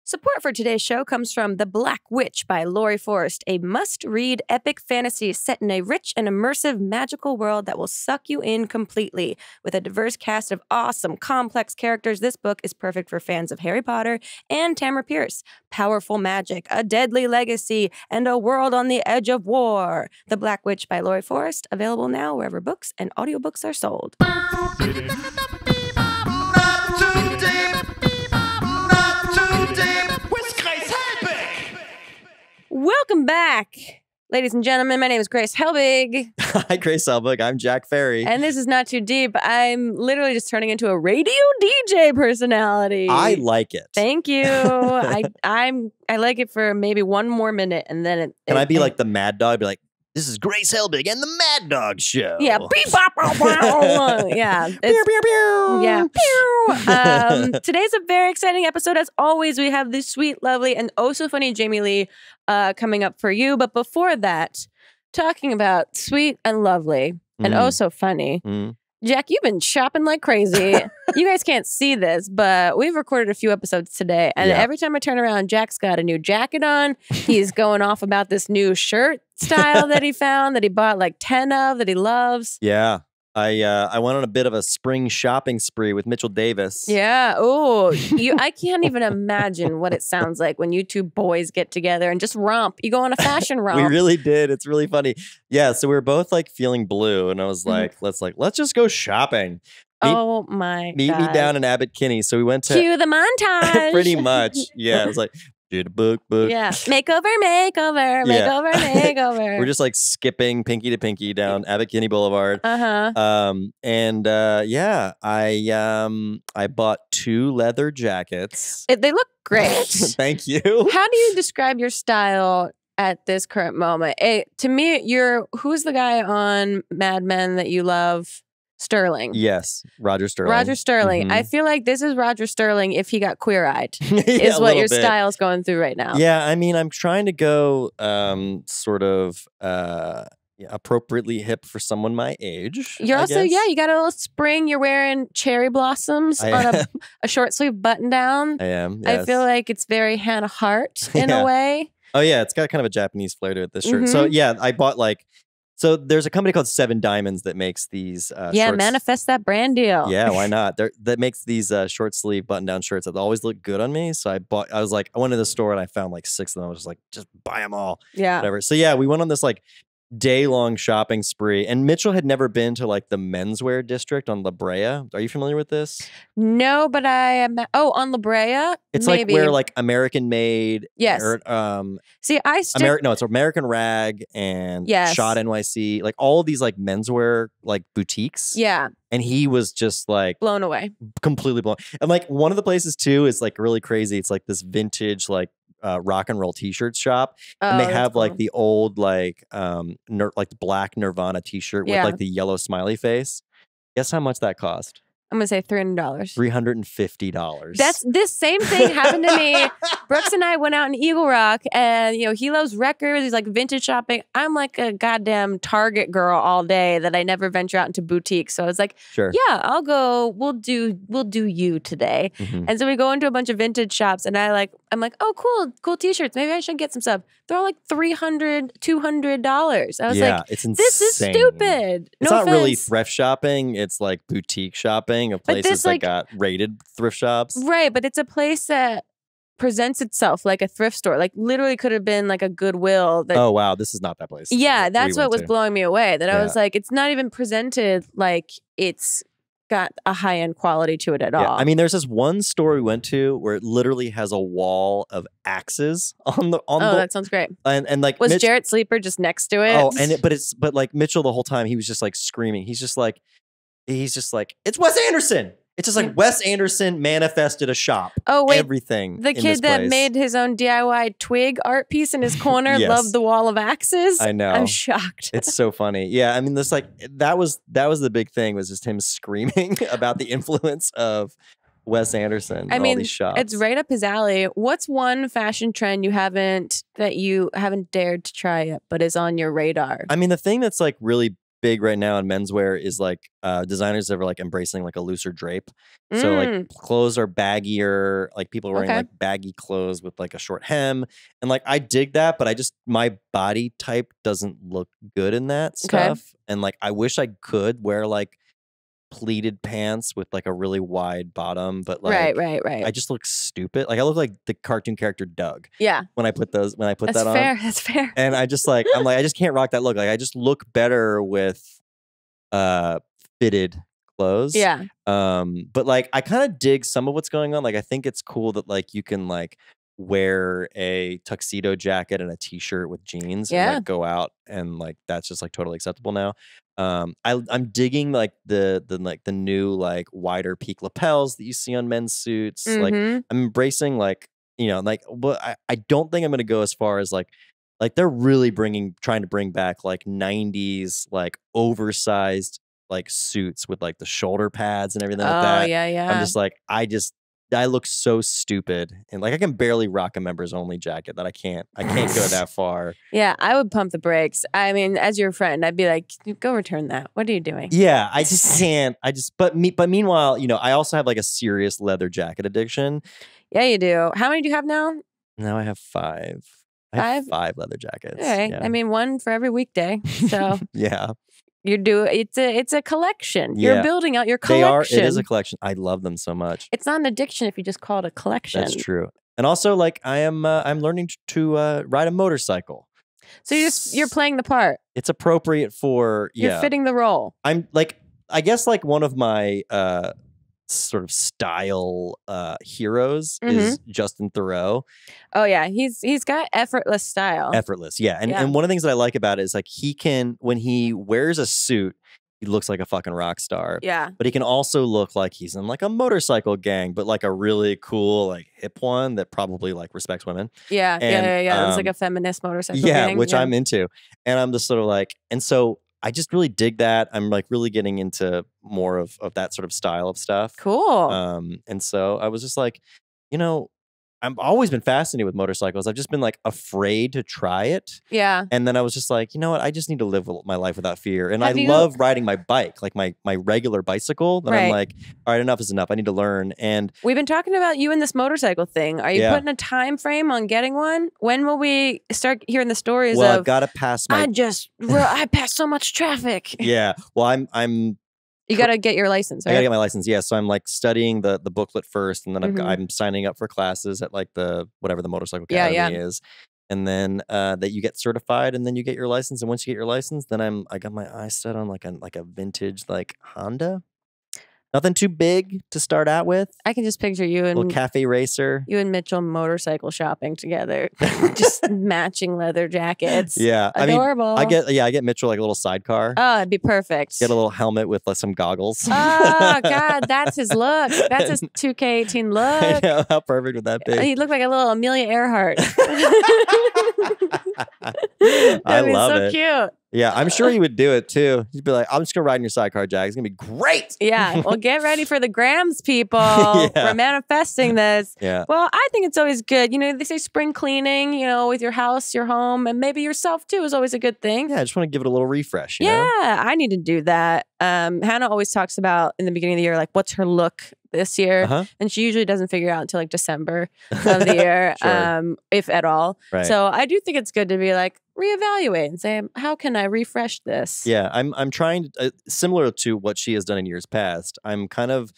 Support for today's show comes from The Black Witch by Lori Forrest, a must-read epic fantasy set in a rich and immersive magical world that will suck you in completely. With a diverse cast of awesome, complex characters, this book is perfect for fans of Harry Potter and Tamara Pierce. Powerful magic, a deadly legacy, and a world on the edge of war. The Black Witch by Lori Forrest, available now wherever books and audiobooks are sold. Welcome back, ladies and gentlemen. My name is Grace Helbig. Hi, Grace Helbig. I'm Jack Ferry. And this is Not Too Deep. I'm literally just turning into a radio DJ personality. I like it. Thank you. I like it for maybe one more minute, and then Can I be like the Mad Dog? Be like, this is Grace Helbig and the Mad Dog Show. Yeah. Beep, bop, bop, bop. Yeah. Pew, pew, pew. Yeah. Pew. Today's a very exciting episode. As always, we have this sweet, lovely, and oh so funny Jamie Lee coming up for you. But before that, talking about sweet and lovely and oh so funny. Jack, you've been shopping like crazy. You guys can't see this, but we've recorded a few episodes today. And every time I turn around, Jack's got a new jacket on. He's going off about this new shirt style that he found, that he bought like 10 of, that he loves. Yeah. I went on a bit of a spring shopping spree with Mitchell Davis. Yeah. Oh, I can't even imagine what it sounds like when you two boys get together and just romp. You go on a fashion romp. We really did. It's really funny. Yeah. So we were both like feeling blue, and I was like, let's just go shopping. Oh my God. Meet me down in Abbot Kinney. So we went to cue the montage. Pretty much. Yeah. It was like, did a book. Yeah. Makeover. We're just like skipping pinky to pinky down Abbot Kinney Boulevard. Yeah, I bought 2 leather jackets. They look great. Thank you. How do you describe your style at this current moment? To me, who's the guy on Mad Men that you love? Sterling. Yes, Roger Sterling. Roger Sterling. I feel like this is Roger Sterling if he got queer-eyed, is what your style's going through right now. Yeah, I mean, I'm trying to go sort of appropriately hip for someone my age. You're also, you got a little spring. You're wearing cherry blossoms on a short sleeve button down. I am, yes. I feel like it's very Hannah Hart in a way. Oh, yeah, it's got kind of a Japanese flair to it, this shirt. So, yeah, I bought like... So there's a company called 7 Diamonds that makes these shorts. Manifest that brand deal. Yeah, why not? That makes these short sleeve button down shirts that always look good on me. So I went to the store and I found like 6 of them. I was just like, just buy them all. Yeah. Whatever. So yeah, we went on this like day-long shopping spree, and Mitchell had never been to like the menswear district on La Brea. Are you familiar with this? No, but I am. Oh, on La Brea, it's maybe. like where like American Made. Yes. See, it's American Rag and Shot NYC, like all of these like menswear like boutiques. Yeah. And he was just like blown away, completely blown. And like one of the places too is like really crazy. It's like this vintage like rock and roll t-shirt shop, and they have like the old like like the black Nirvana t-shirt with like the yellow smiley face. Guess how much that cost? I'm gonna say $300. $350. This same thing happened to me. Brooks and I went out in Eagle Rock, and he loves records. He's like vintage shopping. I'm like a goddamn Target girl all day that I never venture out into boutiques. So I was like, yeah, I'll go. We'll do you today. And so we go into a bunch of vintage shops, and I'm like, oh, cool t-shirts. Maybe I should get some stuff. They're all like $300, $200. I was like, it's insane. This is stupid. It's not really thrift shopping. It's like boutique shopping of places that got rated thrift shops. Right, but it's a place that presents itself like a thrift store. Like literally could have been like a Goodwill. Oh, wow. This is not that place. Yeah, that's what was blowing me away. That I was like, it's not even presented like it's got a high-end quality to it at all. I mean, there's this one store we went to where it literally has a wall of axes on the that sounds great. And like was Jarrett Sleeper just next to it? Oh, but like Mitchell the whole time he was just like screaming. He's just like, it's Wes Anderson. It's just like Wes Anderson manifested a shop. Oh, wait. Everything. The kid that made his own DIY twig art piece in his corner loved the wall of axes. I know. I'm shocked. It's so funny. Yeah, I mean, this like that was the big thing, was just him screaming about the influence of Wes Anderson. I mean, all these shops. It's right up his alley. What's one fashion trend you haven't dared to try yet, but is on your radar? I mean, the thing that's like really big right now in menswear is like designers that are like embracing like a looser drape. So like clothes are baggier, like people are wearing like baggy clothes with like a short hem. And like I dig that, but my body type doesn't look good in that stuff. And like I wish I could wear like pleated pants with like a really wide bottom, but like right. I just look stupid. Like I look like the cartoon character Doug. Yeah. When I put that on. That's fair. And I just like I just can't rock that look. Like I just look better with fitted clothes. Yeah. But like I kind of dig some of what's going on. Like I think it's cool that like you can like wear a tuxedo jacket and a t-shirt with jeans and like go out, and like that's just like totally acceptable now. I'm digging like the new like wider peak lapels that you see on men's suits. Like I'm embracing like, you know, like, but I don't think I'm gonna go as far as like they're really trying to bring back like 90s like oversized like suits with like the shoulder pads and everything like that. Yeah. I'm just like I look so stupid, and like I can barely rock a members only jacket that I can't go that far. Yeah, I would pump the brakes. I mean, as your friend, I'd be like, go return that. What are you doing? Yeah, I just can't. But meanwhile, you know, I also have like a serious leather jacket addiction. Yeah, you do. How many do you have now? Now I have 5. I have 5 leather jackets. Okay. Yeah. I mean, 1 for every weekday. So yeah. It's a collection. You're building out your collection. It is a collection. I love them so much. It's not an addiction if you just call it a collection. That's true. And also, like, I'm learning to ride a motorcycle. So you're playing the part. It's appropriate for You're fitting the role. I'm like, I guess like one of my sort of style heroes is Justin Theroux. Oh yeah, he's got effortless style. Effortless, yeah. And one of the things that I like about it is like he can, when he wears a suit, he looks like a fucking rock star. Yeah. But he can also look like he's in like a motorcycle gang, but like a really cool, like hip one that probably like respects women. Yeah. It's like a feminist motorcycle gang. Which I'm into. And I'm just sort of like, and so I just really dig that. I'm like really getting into more of that sort of style of stuff. Cool. And so I was just like, you know, I've always been fascinated with motorcycles. I've just been like afraid to try it. Yeah. And then I was just like, you know what? I just need to live my life without fear. And I love riding my bike, like my regular bicycle. That I'm like, all right, enough is enough. I need to learn. And we've been talking about you and this motorcycle thing. Are you putting a time frame on getting one? When will we start hearing the stories I've got to pass my... I passed so much traffic. Yeah. Well, I'm you got to get your license, right? I got to get my license, yeah. So I'm like studying the booklet first, and then I'm signing up for classes at like whatever the motorcycle academy is. And then that you get certified, and then you get your license. And once you get your license, then I got my eyes set on like a vintage like Honda. Nothing too big to start out with. I can just picture you and little cafe racer. You and Mitchell motorcycle shopping together, just matching leather jackets. Yeah, adorable. I get Mitchell like a little sidecar. Oh, it'd be perfect. Get a little helmet with some goggles. Oh God, that's his look. That's his 2K18 look. I know, how perfect would that be? He'd look like a little Amelia Earhart. I love it. So cute. Yeah, I'm sure he would do it too. He'd be like, I'm just gonna ride in your sidecar, Jack. It's gonna be great. Yeah. Well, get ready for the grams, people. We're manifesting this. Yeah. Well, I think it's always good. You know, they say spring cleaning, you know, with your house, your home, and maybe yourself too is always a good thing. Yeah, I just want to give it a little refresh. You know? I need to do that. Hannah always talks about in the beginning of the year, like, what's her look this year? And she usually doesn't figure it out until like December of the year, if at all. Right. So I do think it's good to be like, reevaluate and say, how can I refresh this? Yeah, I'm trying to, similar to what she has done in years past. I'm kind of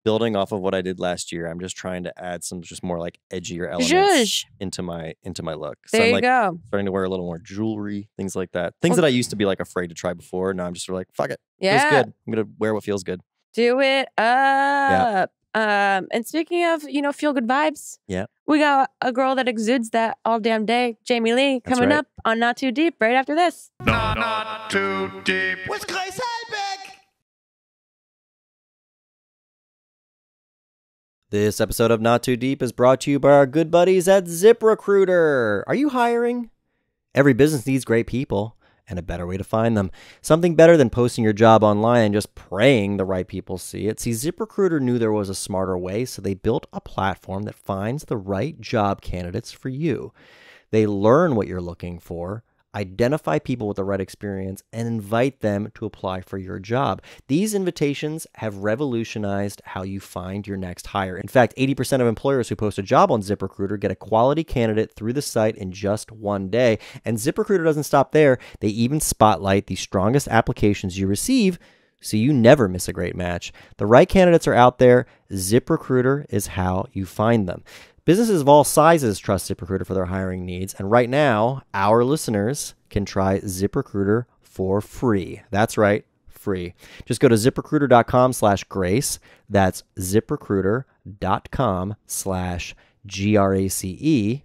building off of what I did last year. I'm just trying to add some just more like edgier elements into my look. So there I'm like you go. starting to wear a little more jewelry, things like that. Things that I used to be like afraid to try before. Now I'm just sort of like, fuck it. Yeah. Feels good. I'm gonna wear what feels good. Do it up. And speaking of, you know, feel good vibes. Yeah. We got a girl that exudes that all damn day, Jamie Lee, coming up on Not Too Deep right after this. Not Too Deep with Grace Helbig. This episode of Not Too Deep is brought to you by our good buddies at ZipRecruiter. Are you hiring? Every business needs great people and a better way to find them. Something better than posting your job online and just praying the right people see it. See, ZipRecruiter knew there was a smarter way, so they built a platform that finds the right job candidates for you. They learn what you're looking for, identify people with the right experience, and invite them to apply for your job. These invitations have revolutionized how you find your next hire. In fact, 80% of employers who post a job on ZipRecruiter get a quality candidate through the site in just one day. And ZipRecruiter doesn't stop there. They even spotlight the strongest applications you receive, so you never miss a great match. The right candidates are out there. ZipRecruiter is how you find them. Businesses of all sizes trust ZipRecruiter for their hiring needs. And right now, our listeners can try ZipRecruiter for free. That's right, free. Just go to ZipRecruiter.com/Grace. That's ZipRecruiter.com/GRACE.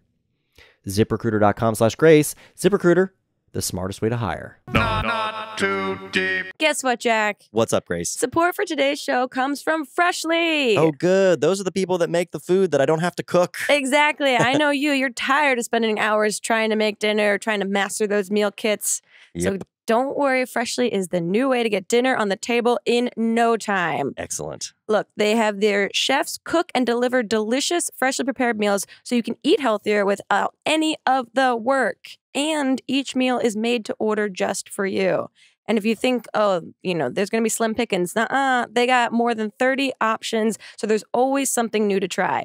ZipRecruiter.com/Grace. ZipRecruiter, the smartest way to hire. Not too deep. Guess what, Jack? What's up, Grace? Support for today's show comes from Freshly. Oh, good. Those are the people that make the food that I don't have to cook. Exactly. I know you. You're tired of spending hours trying to make dinner, trying to master those meal kits. Yep. So don't worry. Freshly is the new way to get dinner on the table in no time. Excellent. Look, they have their chefs cook and deliver delicious, freshly prepared meals so you can eat healthier without any of the work. And each meal is made to order just for you. And if you think, oh, there's going to be slim pickings, they got more than 30 options. So there's always something new to try.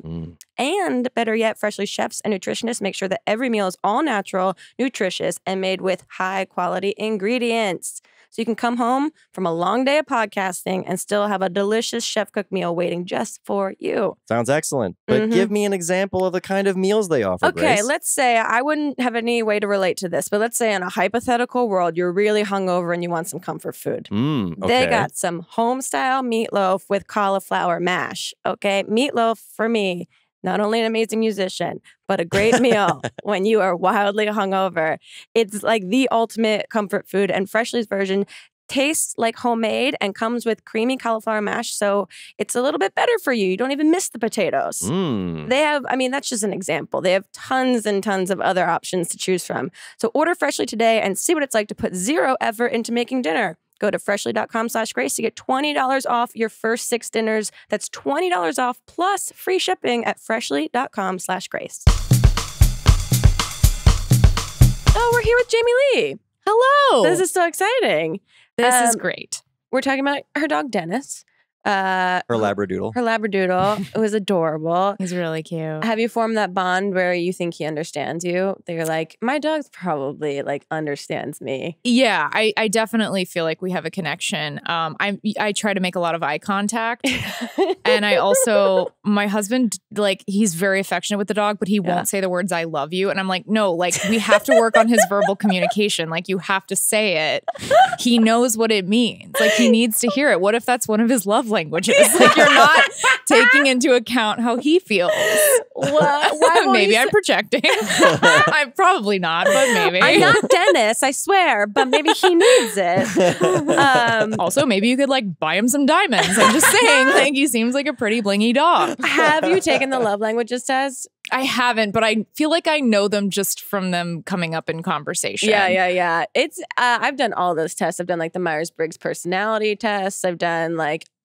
And better yet, Freshly chefs and nutritionists make sure that every meal is all natural, nutritious, and made with high quality ingredients. So you can come home from a long day of podcasting and still have a delicious chef-cooked meal waiting just for you. Sounds excellent. But give me an example of the kind of meals they offer, Okay, Grace. let's say, I wouldn't have any way to relate to this, but let's say in a hypothetical world, you're really hungover and you want some comfort food. Okay. They got some home-style meatloaf with cauliflower mash, okay? Meatloaf, for me, not only an amazing musician, but a great meal when you are wildly hungover. It's like the ultimate comfort food, and Freshly's version tastes like homemade and comes with creamy cauliflower mash, so it's a little bit better for you. You don't even miss the potatoes. They have, that's just an example. They have tons and tons of other options to choose from. So order Freshly today and see what it's like to put zero effort into making dinner. Go to freshly.com/Grace to get $20 off your first 6 dinners. That's $20 off plus free shipping at freshly.com/Grace. Oh, we're here with Jamie Lee. Hello. This is so exciting. This is great. We're talking about her dog, Dennis. Her Labradoodle. Her Labradoodle. It was adorable. He's really cute. Have you formed that bond where you think he understands you? That you're like, my dog's probably understands me. Yeah, I definitely feel like we have a connection. I try to make a lot of eye contact. And I also, my husband, he's very affectionate with the dog, but he won't say the words "I love you." And I'm like, no, we have to work on his verbal communication. You have to say it. He knows what it means. He needs to hear it. What if that's one of his love languages? You're not taking into account how he feels. Why maybe I'm projecting. I'm probably not, but maybe. I'm not Dennis, I swear, but maybe he needs it. Also, maybe you could buy him some diamonds. I'm just saying, he seems like a pretty blingy dog. Have you taken the love languages test? I haven't, but I feel like I know them just from them coming up in conversation. Yeah. It's I've done all those tests. I've done the Myers-Briggs personality tests. I've done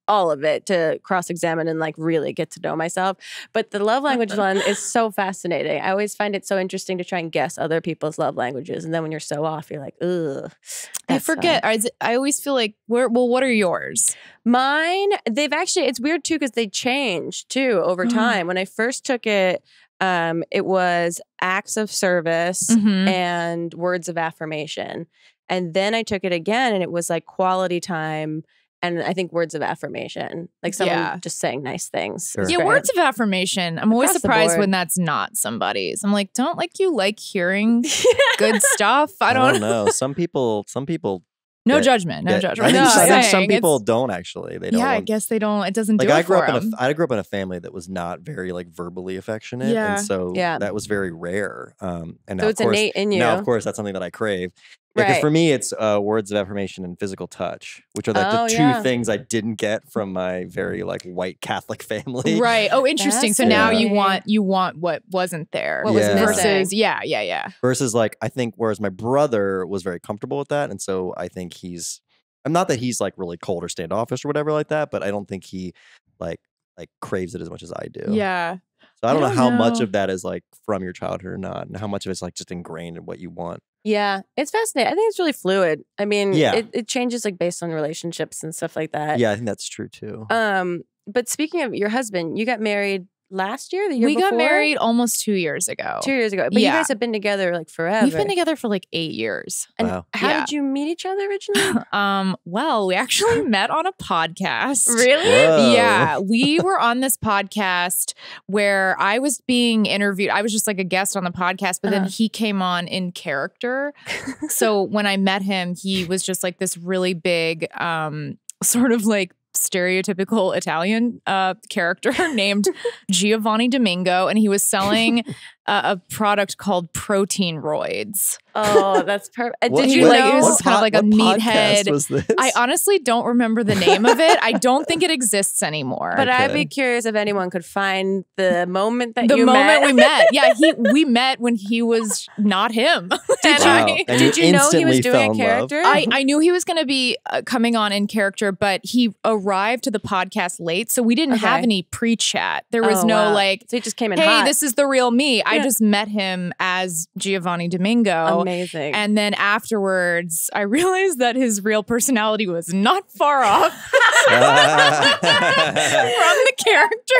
all of it to cross-examine and really get to know myself. But the love language one is so fascinating. I always find it so interesting to try and guess other people's love languages. And then when you're so off, you're like, ugh. I forget. I always feel like, what are yours? Mine, it's weird too because they change too over time. When I first took it, it was acts of service and words of affirmation. And then I took it again and it was quality time. And I think words of affirmation, someone just saying nice things. Sure. Yeah, words of affirmation. I'm always Across the surprised board. when that's not somebody's. I'm like, don't you like hearing good stuff? I don't know. Some people. No judgment. No judgment. I think some Saying people don't actually. They don't. Yeah, I guess they don't. It doesn't do it I grew for up them. I grew up in a family that was not very verbally affectionate, Yeah. and so that was very rare. And now, So it's of course, innate in you. Now, of course, that's something that I crave. Because for me, it's words of affirmation and physical touch, which are the two things I didn't get from my very white Catholic family. Right. Oh, interesting. So now you Fascinating. want what wasn't there. What was versus missing. Versus I think whereas my brother was very comfortable with that, and so I think I'm not that he's really cold or standoffish or whatever like that, but I don't think he craves it as much as I do. Yeah. So I don't know how much of that is from your childhood or not, and how much of it's just ingrained in what you want. Yeah, it's fascinating. I think it's really fluid. I mean, Yeah. it changes like based on relationships and stuff like that. Yeah, I think that's true too. But speaking of your husband, you got married last year, the year before? We got married almost 2 years ago. 2 years ago. But you guys have been together like forever. We've been together for like 8 years. And wow. how did you meet each other originally? Well, we actually met on a podcast. Really? Whoa. Yeah. We were on this podcast where I was being interviewed. I was just like a guest on the podcast, but then he came on in character. So when I met him, he was just like this really big, sort of like stereotypical Italian character named Giovanni Domingo, and he was selling a product called protein roids. Oh, that's perfect. Did you like it was kind of like a meathead? I honestly don't remember the name of it. I don't think it exists anymore. But I'd be curious if anyone could find the moment that we met. Yeah, we met when he was not him. Did you know he was doing a character? I knew he was going to be coming on in character, but he arrived to the podcast late, so we didn't have any pre-chat. There was no like, so he just came in hey, hot. this is the real me. I just met him as Giovanni Domingo. Amazing. And then afterwards, I realized that his real personality was not far off from the character.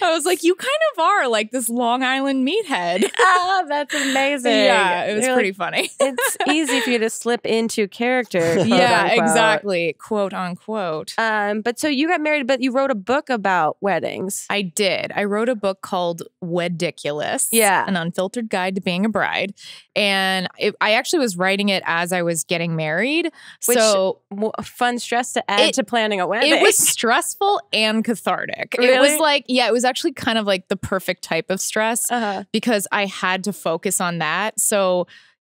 I was like, you kind of are like this Long Island meathead. Oh, that's amazing. Yeah, it was pretty funny. It's easy for you to slip into character. Yeah, exactly. Quote unquote. But so you got married, but you wrote a book about weddings. I did. I wrote a book called Weddiculous. Yeah. An Unfiltered Guide to Being a Bride. And I actually was writing it as I was getting married. So fun stress to add to planning a wedding. It was stressful and cathartic. Really? It was like, it was actually kind of like the perfect type of stress because I had to focus on that. So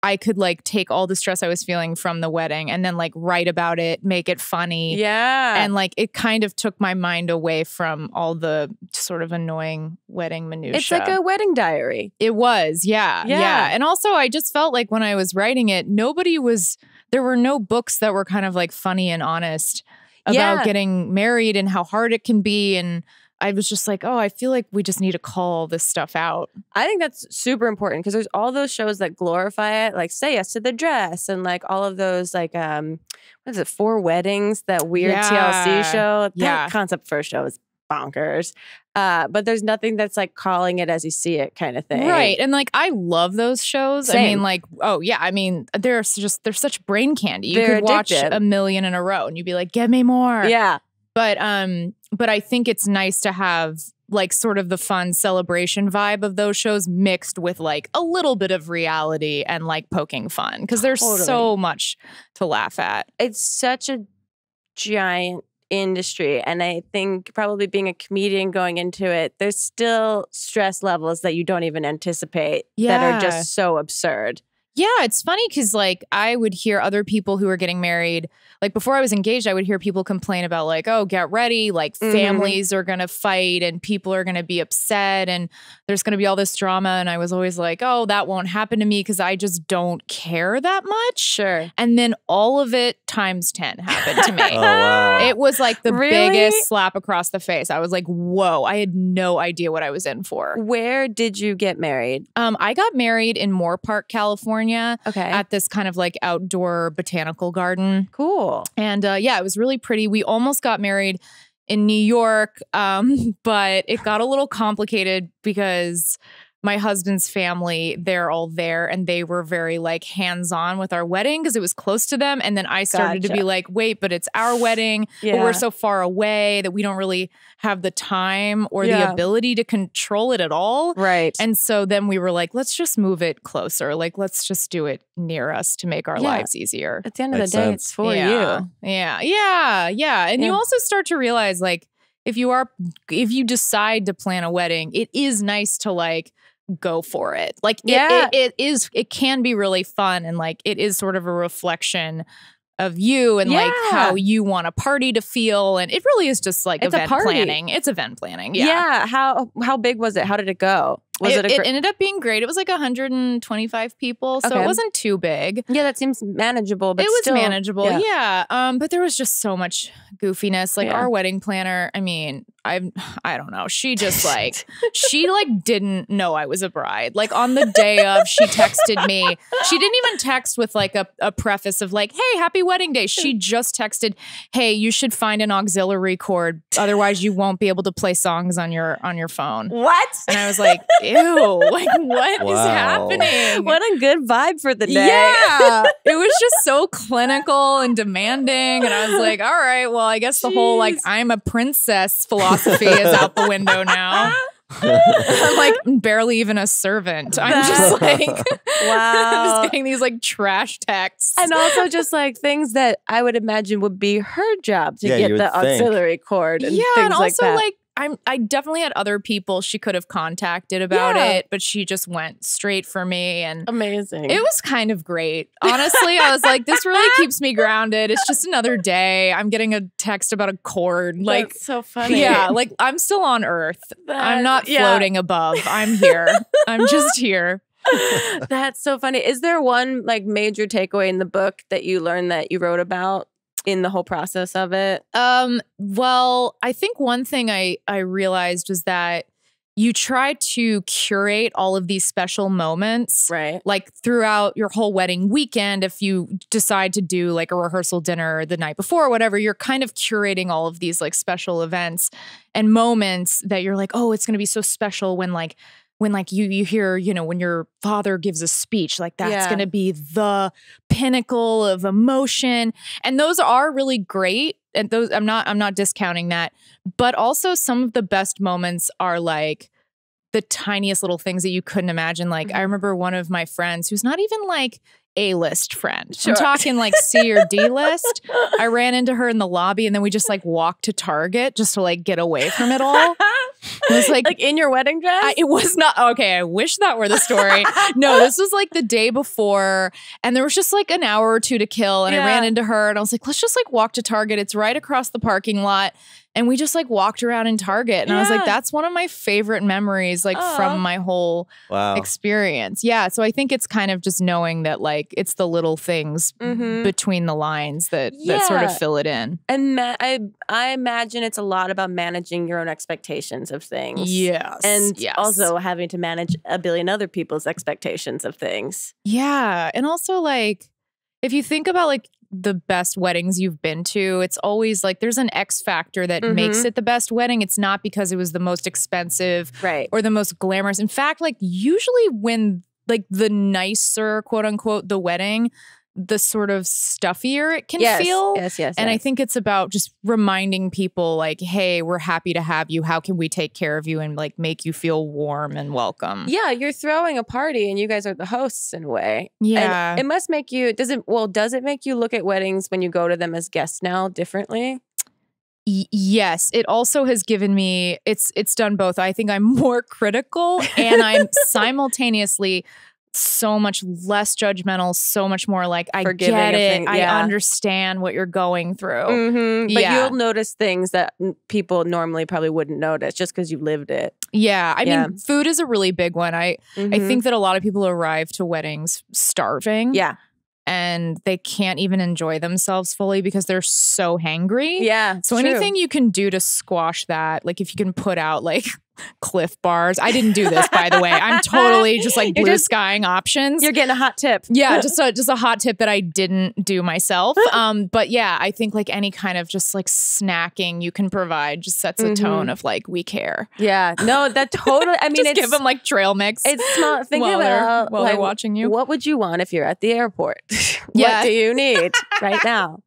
I could like take all the stress I was feeling from the wedding and then like write about it, make it funny. Yeah. And like it kind of took my mind away from all the sort of annoying wedding minutiae. It's like a wedding diary. It was, yeah. And also I just felt like when I was writing it, there were no books that were kind of like funny and honest about getting married and how hard it can be. And I was just like, oh, I feel like we just need to call all this stuff out. I think that's super important because there's all those shows that glorify it, like Say Yes to the Dress and like all of those like, what is it, 4 Weddings, that weird TLC show. That concept for a show is bonkers. But there's nothing that's like calling it as you see it kind of thing. Right. And like, I love those shows. Same. I mean, like, they're such brain candy. They're could watch addictive. a million in a row and you'd be like, give me more. Yeah. But I think it's nice to have like sort of the fun celebration vibe of those shows mixed with like a little bit of reality and like poking fun because there's so much to laugh at. It's such a giant industry, and I think probably being a comedian going into it, there's still stress levels that you don't even anticipate that are just so absurd. Yeah, it's funny because like I would hear other people who were getting married, like before I was engaged, I would hear people complain about like, oh, get ready, like families are going to fight and people are going to be upset and there's going to be all this drama. And I was always like, oh, that won't happen to me because I just don't care that much. Sure. And then all of it times 10 happened to me. Oh, wow. It was like the biggest slap across the face. I was like, whoa, I had no idea what I was in for. Where did you get married? I got married in Moore Park, California. Okay. At this kind of like outdoor botanical garden. Cool. And it was really pretty. We almost got married in New York, but it got a little complicated because my husband's family, they're all there and they were very like hands-on with our wedding because it was close to them. And then I started to be like, wait, but it's our wedding, but we're so far away that we don't really have the time or the ability to control it at all. Right. And so then we were like, let's just move it closer. Like, let's just do it near us to make our lives easier. At the end of the day, it's for you. Yeah. And you also start to realize like, if you decide to plan a wedding, it is nice to like go for it. Like it can be really fun and like it is sort of a reflection of you and like how you want a party to feel, and it really is just like event planning. It's event planning. Yeah. How big was it? How did it go? It ended up being great. It was like 125 people, so it wasn't too big. Yeah, that seems manageable. But it was still, manageable. Yeah. But there was just so much goofiness. Like our wedding planner, I mean, I don't know. She just like, she like didn't know I was a bride. Like on the day of, she texted me. She didn't even text with like a preface of like, hey, happy wedding day. She just texted, hey, you should find an auxiliary cord. Otherwise you won't be able to play songs on your phone. What? And I was like, ew, like what is happening? What a good vibe for the day. Yeah. It was just so clinical and demanding. And I was like, all right, well, I guess the whole like, I'm a princess philosophy is out the window now. I'm like barely even a servant. I'm just like, wow. I'm just getting these like trash texts. And also just like things that I would imagine would be her job to get the auxiliary cord and things and also like that. like I definitely had other people she could have contacted about it, but she just went straight for me. And amazing. It was kind of great. Honestly, I was like, this really keeps me grounded. It's just another day. I'm getting a text about a cord. Like, that's so funny. Yeah, like I'm still on Earth. I'm not floating above. I'm here. I'm just here. That's so funny. Is there one like major takeaway in the book that you learned that you wrote about in the whole process of it? Well, I think one thing I realized was that you try to curate all of these special moments, right? Like throughout your whole wedding weekend, if you decide to do like a rehearsal dinner the night before or whatever, you're kind of curating all of these like special events and moments that you're like, oh, it's going to be so special when you hear, you know, when your father gives a speech, like that's going to be the pinnacle of emotion. And those are really great. And those, I'm not discounting that, but also some of the best moments are like the tiniest little things that you couldn't imagine. Like I remember one of my friends who's not even like A-list friend. I'm talking like C or D list. I ran into her in the lobby and then we just like walked to Target just to like get away from it all. It was like in your wedding dress? It was not. Okay, I wish that were the story. No, this was like the day before and there was just like an hour or two to kill and I ran into her and I was like, let's just like walk to Target. It's right across the parking lot. And we just like walked around in Target and I was like, that's one of my favorite memories like from my whole experience. Yeah. So I think it's kind of just knowing that like it's the little things between the lines that sort of fill it in. And I imagine it's a lot about managing your own expectations of things. Yes. And also having to manage a billion other people's expectations of things. Yeah. And also like, if you think about like the best weddings you've been to, it's always like there's an X factor that makes it the best wedding. It's not because it was the most expensive or the most glamorous. In fact, like usually when like the nicer, quote unquote, the wedding, the sort of stuffier it can feel. Yes. And I think it's about just reminding people like, hey, we're happy to have you. How can we take care of you and like make you feel warm and welcome? Yeah, you're throwing a party and you guys are the hosts in a way. Yeah. And it must make you, does it make you look at weddings when you go to them as guests now differently? Yes, it also has given me, it's done both. I think I'm more critical and I'm simultaneously so much less judgmental, so much more like I forgiving get it. Things, I understand what you're going through. But you'll notice things that people normally probably wouldn't notice just because you lived it. Yeah. I mean, food is a really big one. I think that a lot of people arrive to weddings starving. Yeah. And they can't even enjoy themselves fully because they're so hangry. Yeah. So anything you can do to squash that, like if you can put out like Cliff bars. I didn't do this, by the way. I'm totally just like blue skying options. You're getting a hot tip. Yeah, just a hot tip that I didn't do myself. But yeah, I think like any kind of just like snacking you can provide just sets a tone of like we care. Yeah, no, that totally. I mean, just give them like trail mix. It's smart. Think about while they're watching you. What would you want if you're at the airport? What do you need right now?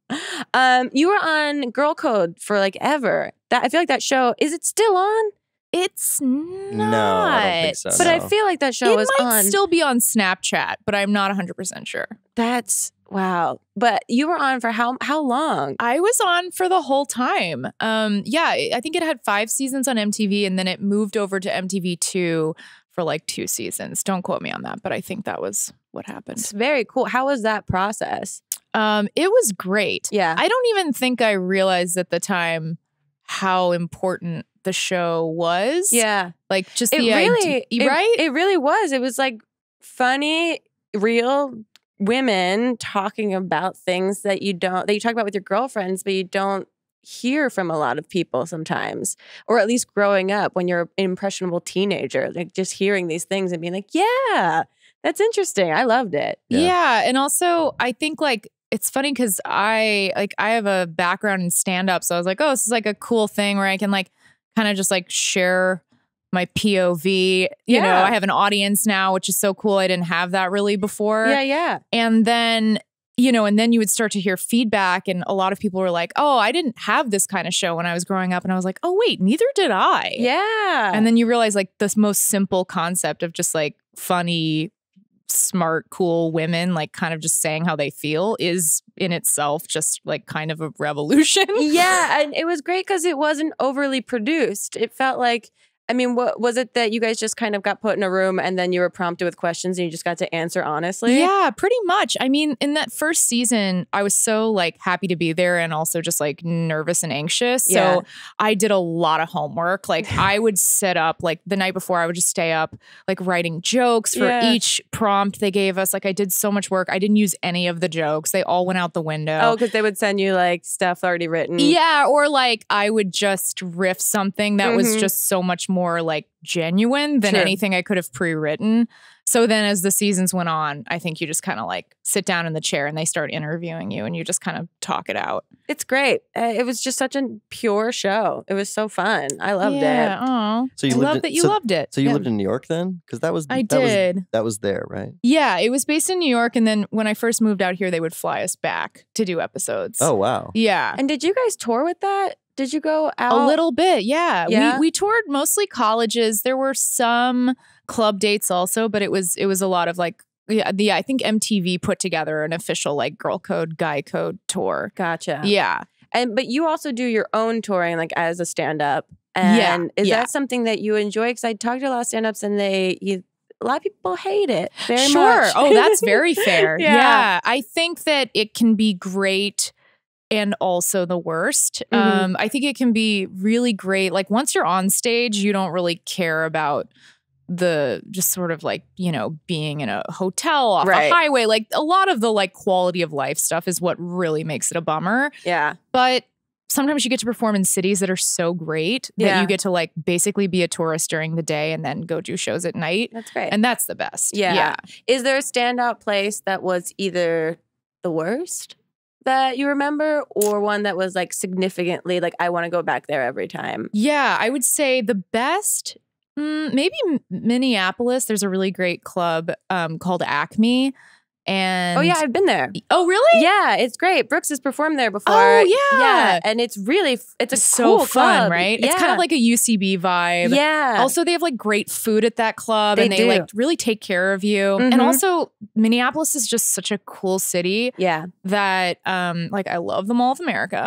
You were on Girl Code for like ever. That I feel like that show, is it still on? It's not. No, I don't think so. But I feel like that show is on. It might still be on Snapchat, but I'm not 100% sure. That's wow. But you were on for how long? I was on for the whole time. Yeah, I think it had 5 seasons on MTV, and then it moved over to MTV2 for like 2 seasons. Don't quote me on that, but I think that was what happened. It's very cool. How was that process? It was great. Yeah. I don't even think I realized at the time how important the show was. Yeah. Like just it the really, idea, right? It really was. It was like funny, real women talking about things that you talk about with your girlfriends, but you don't hear from a lot of people sometimes, or at least growing up when you're an impressionable teenager, like just hearing these things and being like, yeah, that's interesting. I loved it. Yeah. And also I think like, it's funny because I have a background in stand-up. So I was like, oh, this is like a cool thing where I can like kind of just like share my POV. You know, I have an audience now, which is so cool. I didn't have that really before. Yeah. And then, you know, and then you would start to hear feedback, and a lot of people were like, oh, I didn't have this kind of show when I was growing up. And I was like, oh, wait, neither did I. Yeah. And then you realize like this most simple concept of just like funny, smart, cool women like kind of just saying how they feel is in itself just like kind of a revolution. Yeah, and it was great because it wasn't overly produced. It felt like, I mean, what was it that you guys just kind of got put in a room and then you were prompted with questions and you just got to answer honestly? Yeah, pretty much. I mean, in that first season, I was so like happy to be there and also just like nervous and anxious. Yeah. So I did a lot of homework. Like I would set up like the night before, I would just stay up like writing jokes for each prompt they gave us. Like I did so much work. I didn't use any of the jokes. They all went out the window. Oh, because they would send you like stuff already written. Yeah, or like I would just riff something that was just so much more like genuine than anything I could have pre-written. So then as the seasons went on, I think you just kind of like sit down in the chair and they start interviewing you and you just kind of talk it out. It's great. It was just such a pure show. It was so fun. I loved it. Oh, So you I lived love in, that you so, loved it. So you lived in New York then? Because that was that was there, right? Yeah, it was based in New York, and then when I first moved out here, they would fly us back to do episodes. Oh wow. Yeah. And did you guys tour with that? Did you go out? A little bit, yeah. Yeah? We toured mostly colleges. There were some club dates also, but it was a lot of like I think MTV put together an official like girl code, guy code tour. Gotcha. Yeah. But you also do your own touring like as a stand-up. And is that something that you enjoy? Because I talked to a lot of stand-ups and a lot of people hate it very much. Oh, that's very fair. Yeah. I think that it can be great and also the worst. I think it can be really great. Like once you're on stage, you don't really care about the just sort of like, you know, being in a hotel off a highway. Like a lot of the like quality of life stuff is what really makes it a bummer. Yeah. But sometimes you get to perform in cities that are so great that you get to like basically be a tourist during the day and then go do shows at night. That's great. And that's the best. Yeah. Is there a standout place that was either the worst that you remember or one that was like significantly like, I want to go back there every time? Yeah, I would say the best, maybe Minneapolis. There's a really great club called Acme. And oh yeah, I've been there. Oh really? Yeah, it's great. Brooks has performed there before. Oh yeah, yeah, and it's really a so cool fun, club. right? Yeah. It's kind of like a UCB vibe. Yeah. Also, they have like great food at that club, and they like really take care of you. And also, Minneapolis is just such a cool city. Yeah, that like I love the Mall of America.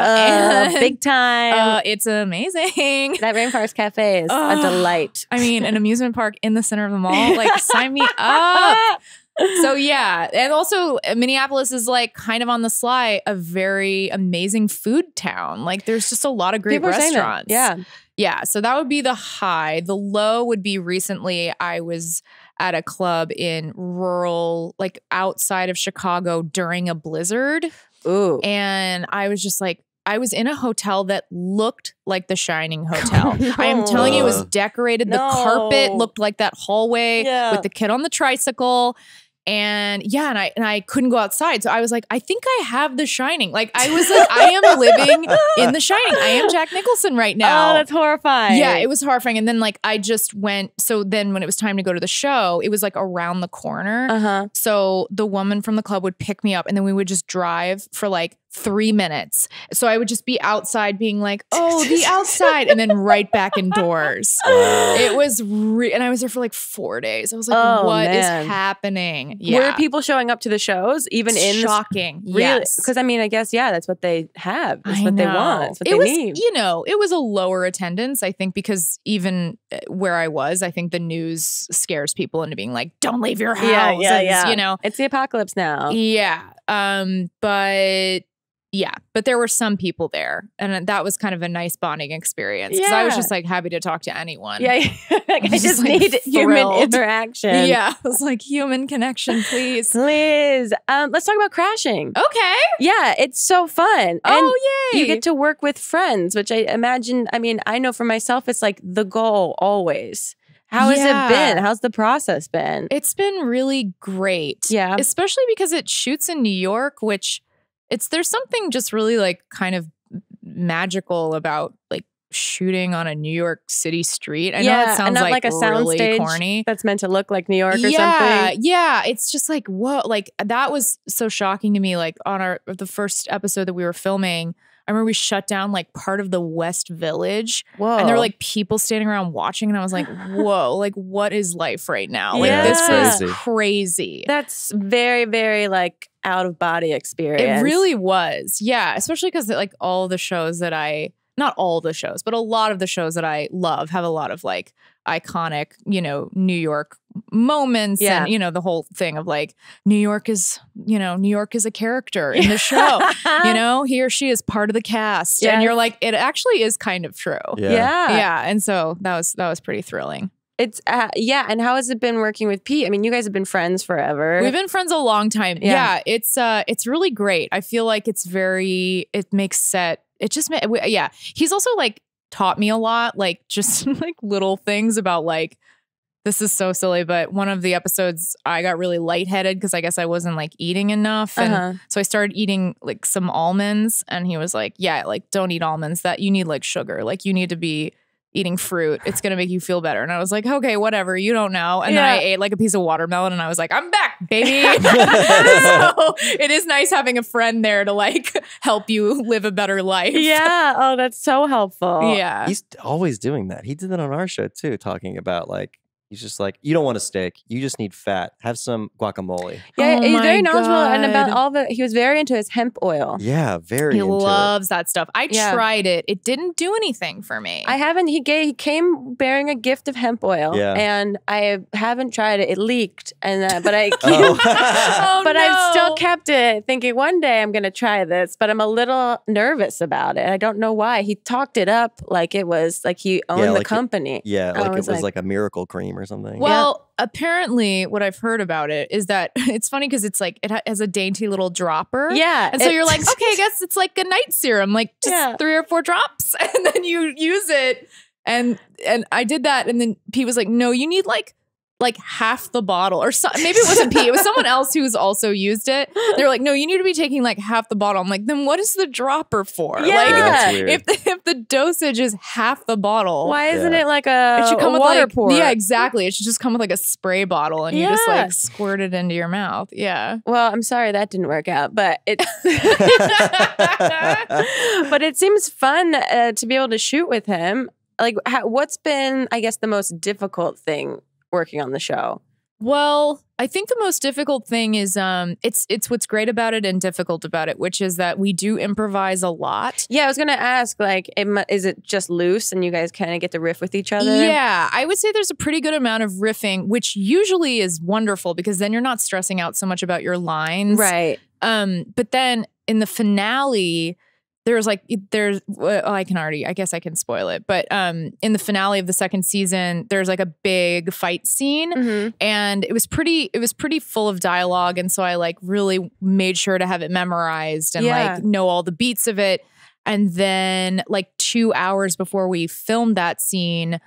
Big time. It's amazing. That Rainforest Cafe is a delight. I mean, an amusement park in the center of the mall. Like, sign me up. So yeah, and also Minneapolis is like kind of on the sly a very amazing food town. Like there's just a lot of great restaurants. Yeah. So that would be the high. The low would be recently I was at a club in rural, like outside of Chicago during a blizzard. Ooh. And I was just like, I was in a hotel that looked like the Shining Hotel. I am telling you, it was decorated. The carpet looked like that hallway with the kid on the tricycle. And yeah, and I couldn't go outside. So I was like, I think I have The Shining. Like I was like, I am living in The Shining. I am Jack Nicholson right now. Oh, that's horrifying. Yeah, it was horrifying. And then like I just went, so then when it was time to go to the show, it was like around the corner. So the woman from the club would pick me up and then we would just drive for like 3 minutes. So I would just be outside being like, oh, the outside. And then right back indoors. It was, and I was there for like 4 days. I was like, what is happening? Yeah. Were people showing up to the shows even in shocking? Really? Yes. Because I mean, I guess, yeah, that's what they have. That's what they want. That's what they need. You know, it was a lower attendance, I think, because even where I was, I think the news scares people into being like, don't leave your house. Yeah. You know, it's the apocalypse now. Yeah. But Yeah, but there were some people there, and that was kind of a nice bonding experience because I was just like happy to talk to anyone. Yeah, like, I just need human interaction. Yeah, I was like, human connection, please. Please. Let's talk about crashing. Okay. Yeah, it's so fun. And yay. you get to work with friends, which I imagine, I mean, I know for myself, it's like the goal always. How has it been? How's the process been? It's been really great. Yeah. Especially because it shoots in New York, which there's something just really like kind of magical about like shooting on a New York City street. I know it sounds not like a really soundstage corny. That's meant to look like New York or something. Yeah. It's just like, whoa, like that was so shocking to me. Like on the first episode that we were filming, I remember we shut down like part of the West Village. Whoa. And there were like people standing around watching. And I was like, whoa, like what is life right now? Like this is crazy. That's very, very like out of body experience. It really was. Yeah. Especially because like all the shows that not all the shows, but a lot of the shows that I love have a lot of like iconic, you know, New York moments and, you know, the whole thing of like New York is a character in the show, you know, he or she is part of the cast. And you're like, it actually is kind of true. Yeah. And so that was pretty thrilling. It's and how has it been working with Pete? I mean, you guys have been friends forever. We've been friends a long time. Yeah, it's really great. I feel like it makes set. It just he's also like taught me a lot, like just like little things about like, this is so silly, but one of the episodes I got really lightheaded because I guess I wasn't like eating enough. And so I started eating like some almonds and he was like, yeah, like don't eat almonds, that you need like sugar. Like you need to be eating fruit. It's going to make you feel better. And I was like, okay, whatever. You don't know. And then I ate like a piece of watermelon and I was like, I'm back, baby. So it is nice having a friend there to like help you live a better life. Yeah. Oh, that's so helpful. Yeah. He's always doing that. He did that on our show too, talking about like, he's just like, you don't want a steak. You just need fat. Have some guacamole. Yeah, he's very knowledgeable and about he was very into his hemp oil. Yeah, very into loves that stuff. I tried it. It didn't do anything for me. I haven't. He came bearing a gift of hemp oil. Yeah. And I haven't tried it. It leaked. And but I I've still kept it thinking one day I'm going to try this, but I'm a little nervous about it. I don't know why. He talked it up like it was like he owned the company. Like it was like a miracle cream or something. Well, apparently what I've heard about it is that it's funny because it's like it has a dainty little dropper. Yeah. And so you're like, okay, I guess it's like a night serum, like just 3 or 4 drops. And then you use it. And I did that. And then Pete was like, no, you need like half the bottle or so, maybe it wasn't Pete, it was someone else who's also used it. They're like, no, you need to be taking like half the bottle. I'm like, then what is the dropper for? Yeah. Like if the dosage is half the bottle, why isn't it like it should come with water like, pour? Yeah, exactly. It should just come with like a spray bottle and you just like squirt it into your mouth. Yeah. Well, I'm sorry that didn't work out, but it but it seems fun to be able to shoot with him. Like what's been, I guess, the most difficult thing working on the show? Well, I think the most difficult thing is it's what's great about it and difficult about it, which is that we do improvise a lot. Yeah, I was gonna ask, like, is it just loose and you guys kind of get to riff with each other? Yeah, I would say there's a pretty good amount of riffing, which usually is wonderful because then you're not stressing out so much about your lines. Right. But then in the finale, I guess I can spoil it, but in the finale of the second season, there's like a big fight scene and it was pretty full of dialogue. And so I like really made sure to have it memorized and like know all the beats of it. And then like 2 hours before we filmed that scene,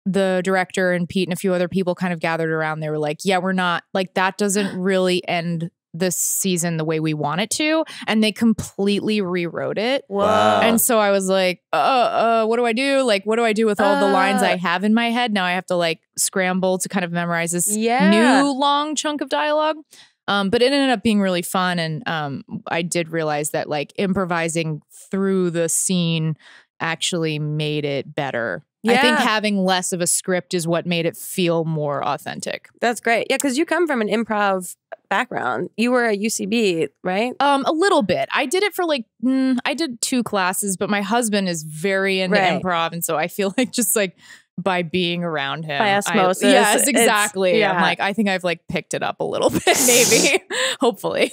the director and Pete and a few other people kind of gathered around. They were like, yeah, we're not like, that doesn't really end this season the way we want it to, and they completely rewrote it. Wow. And so I was like, what do I do? Like, what do I do with all the lines I have in my head? Now I have to like scramble to kind of memorize this new long chunk of dialogue. But it ended up being really fun, and I did realize that like improvising through the scene actually made it better. I think having less of a script is what made it feel more authentic. That's great. Yeah, because you come from an improv background. You were at UCB, right? A little bit. I did it for like, I did 2 classes, but my husband is very into improv. And so I feel like just like by being around him. By osmosis. Yes, exactly. Yeah. I'm like, I think I've like picked it up a little bit, maybe. Hopefully.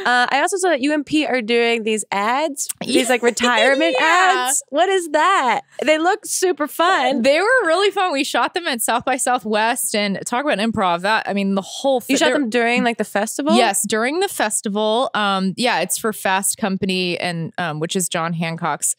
I also saw that you and Pete are doing these ads, these like retirement ads. What is that? They look super fun. They were really fun. We shot them at South by Southwest, and talk about improv. That, I mean, the whole You shot them during like the festival? Yes, during the festival. Yeah, it's for Fast Company, and which is John Hancock's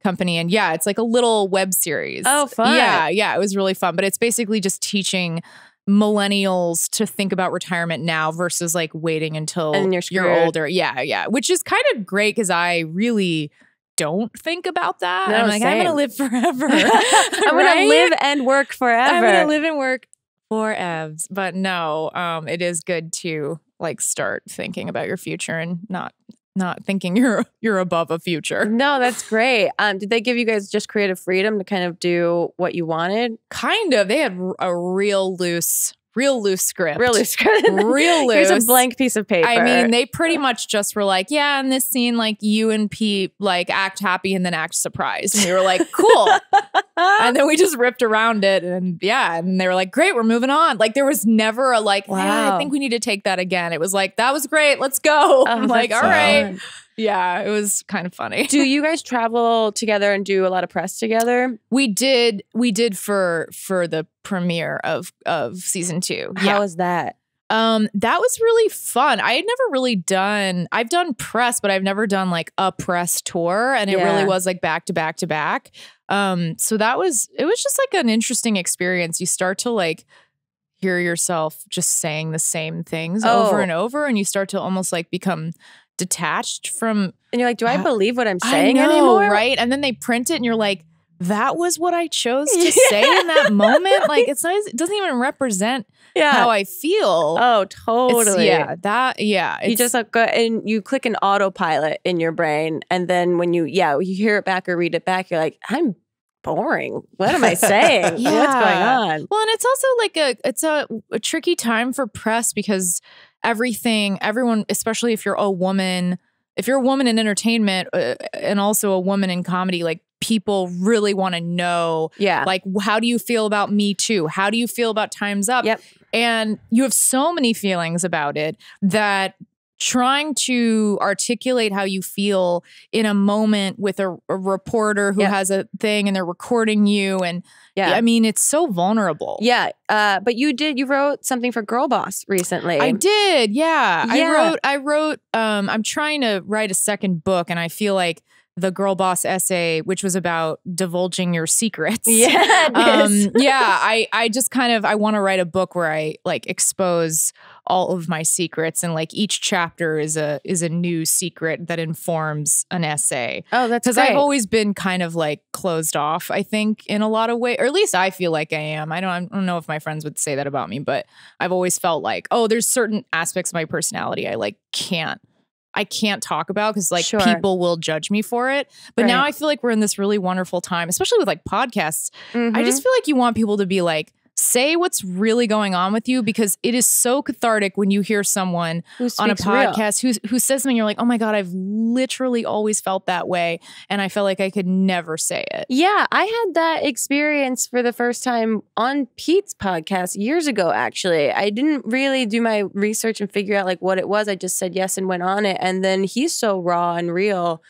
company. And yeah, it's like a little web series. Oh, fun. Yeah, it was really fun. But it's basically just teaching millennials to think about retirement now versus like waiting until you're older. Yeah. Which is kind of great because I really don't think about that. No, I'm like, I'm going to live forever. I'm going to live and work forever. I'm going to live and work forever. But no, it is good to like start thinking about your future and not thinking you're above a future. No, that's great. Did they give you guys just creative freedom to kind of do what you wanted? Kind of. They had a real loose script. Real loose script. Real loose. Here's a blank piece of paper. I mean, they pretty much just were like, yeah, in this scene, like you and Pete like act happy and then act surprised. And we were like, cool. And then we just ripped around it, and they were like, great, we're moving on. Like there was never a like, wow, I think we need to take that again. It was like, that was great, let's go. I'm like, all right. Yeah, it was kind of funny. Do you guys travel together and do a lot of press together? We did for the premiere of season 2. How was that? That was really fun. I had never really I've done press, but I've never done like a press tour, and it really was like back to back to back. So it was just like an interesting experience. You start to like hear yourself just saying the same things over and over, and you start to almost like become detached from, and you're like, do I believe what I'm saying I know, anymore? Right? And then they print it and you're like, that was what I chose to say in that moment. Like it doesn't even represent how I feel. Oh, totally. You just like go and you click an autopilot in your brain, and then when you hear it back or read it back, you're like, I'm boring. What am I saying? What's going on? Well, and it's also like it's a tricky time for press because everyone, especially if you're a woman in entertainment and also a woman in comedy, like people really want to know, like, how do you feel about Me Too? How do you feel about Time's Up? Yep. And you have so many feelings about it that trying to articulate how you feel in a moment with a reporter who has a thing and they're recording you, and I mean, it's so vulnerable. But you wrote something for Girl Boss recently. I did. I wrote I'm trying to write a second book, and I feel like the Girl Boss essay, which was about divulging your secrets. I just kind of, I want to write a book where I like expose all of my secrets, and like each chapter is a new secret that informs an essay. Oh, that's because I've always been kind of like closed off, I think, in a lot of ways, or at least I feel like I am. I don't know if my friends would say that about me, but I've always felt like, oh, there's certain aspects of my personality I can't talk about because like people will judge me for it. But now I feel like we're in this really wonderful time, especially with like podcasts. I just feel like you want people to be like, say what's really going on with you, because it is so cathartic when you hear someone on a podcast who says something, you're like, oh my God, I've literally always felt that way. And I felt like I could never say it. Yeah, I had that experience for the first time on Pete's podcast years ago, actually. I didn't really do my research and figure out like what it was. I just said yes and went on it. And then he's so raw and real,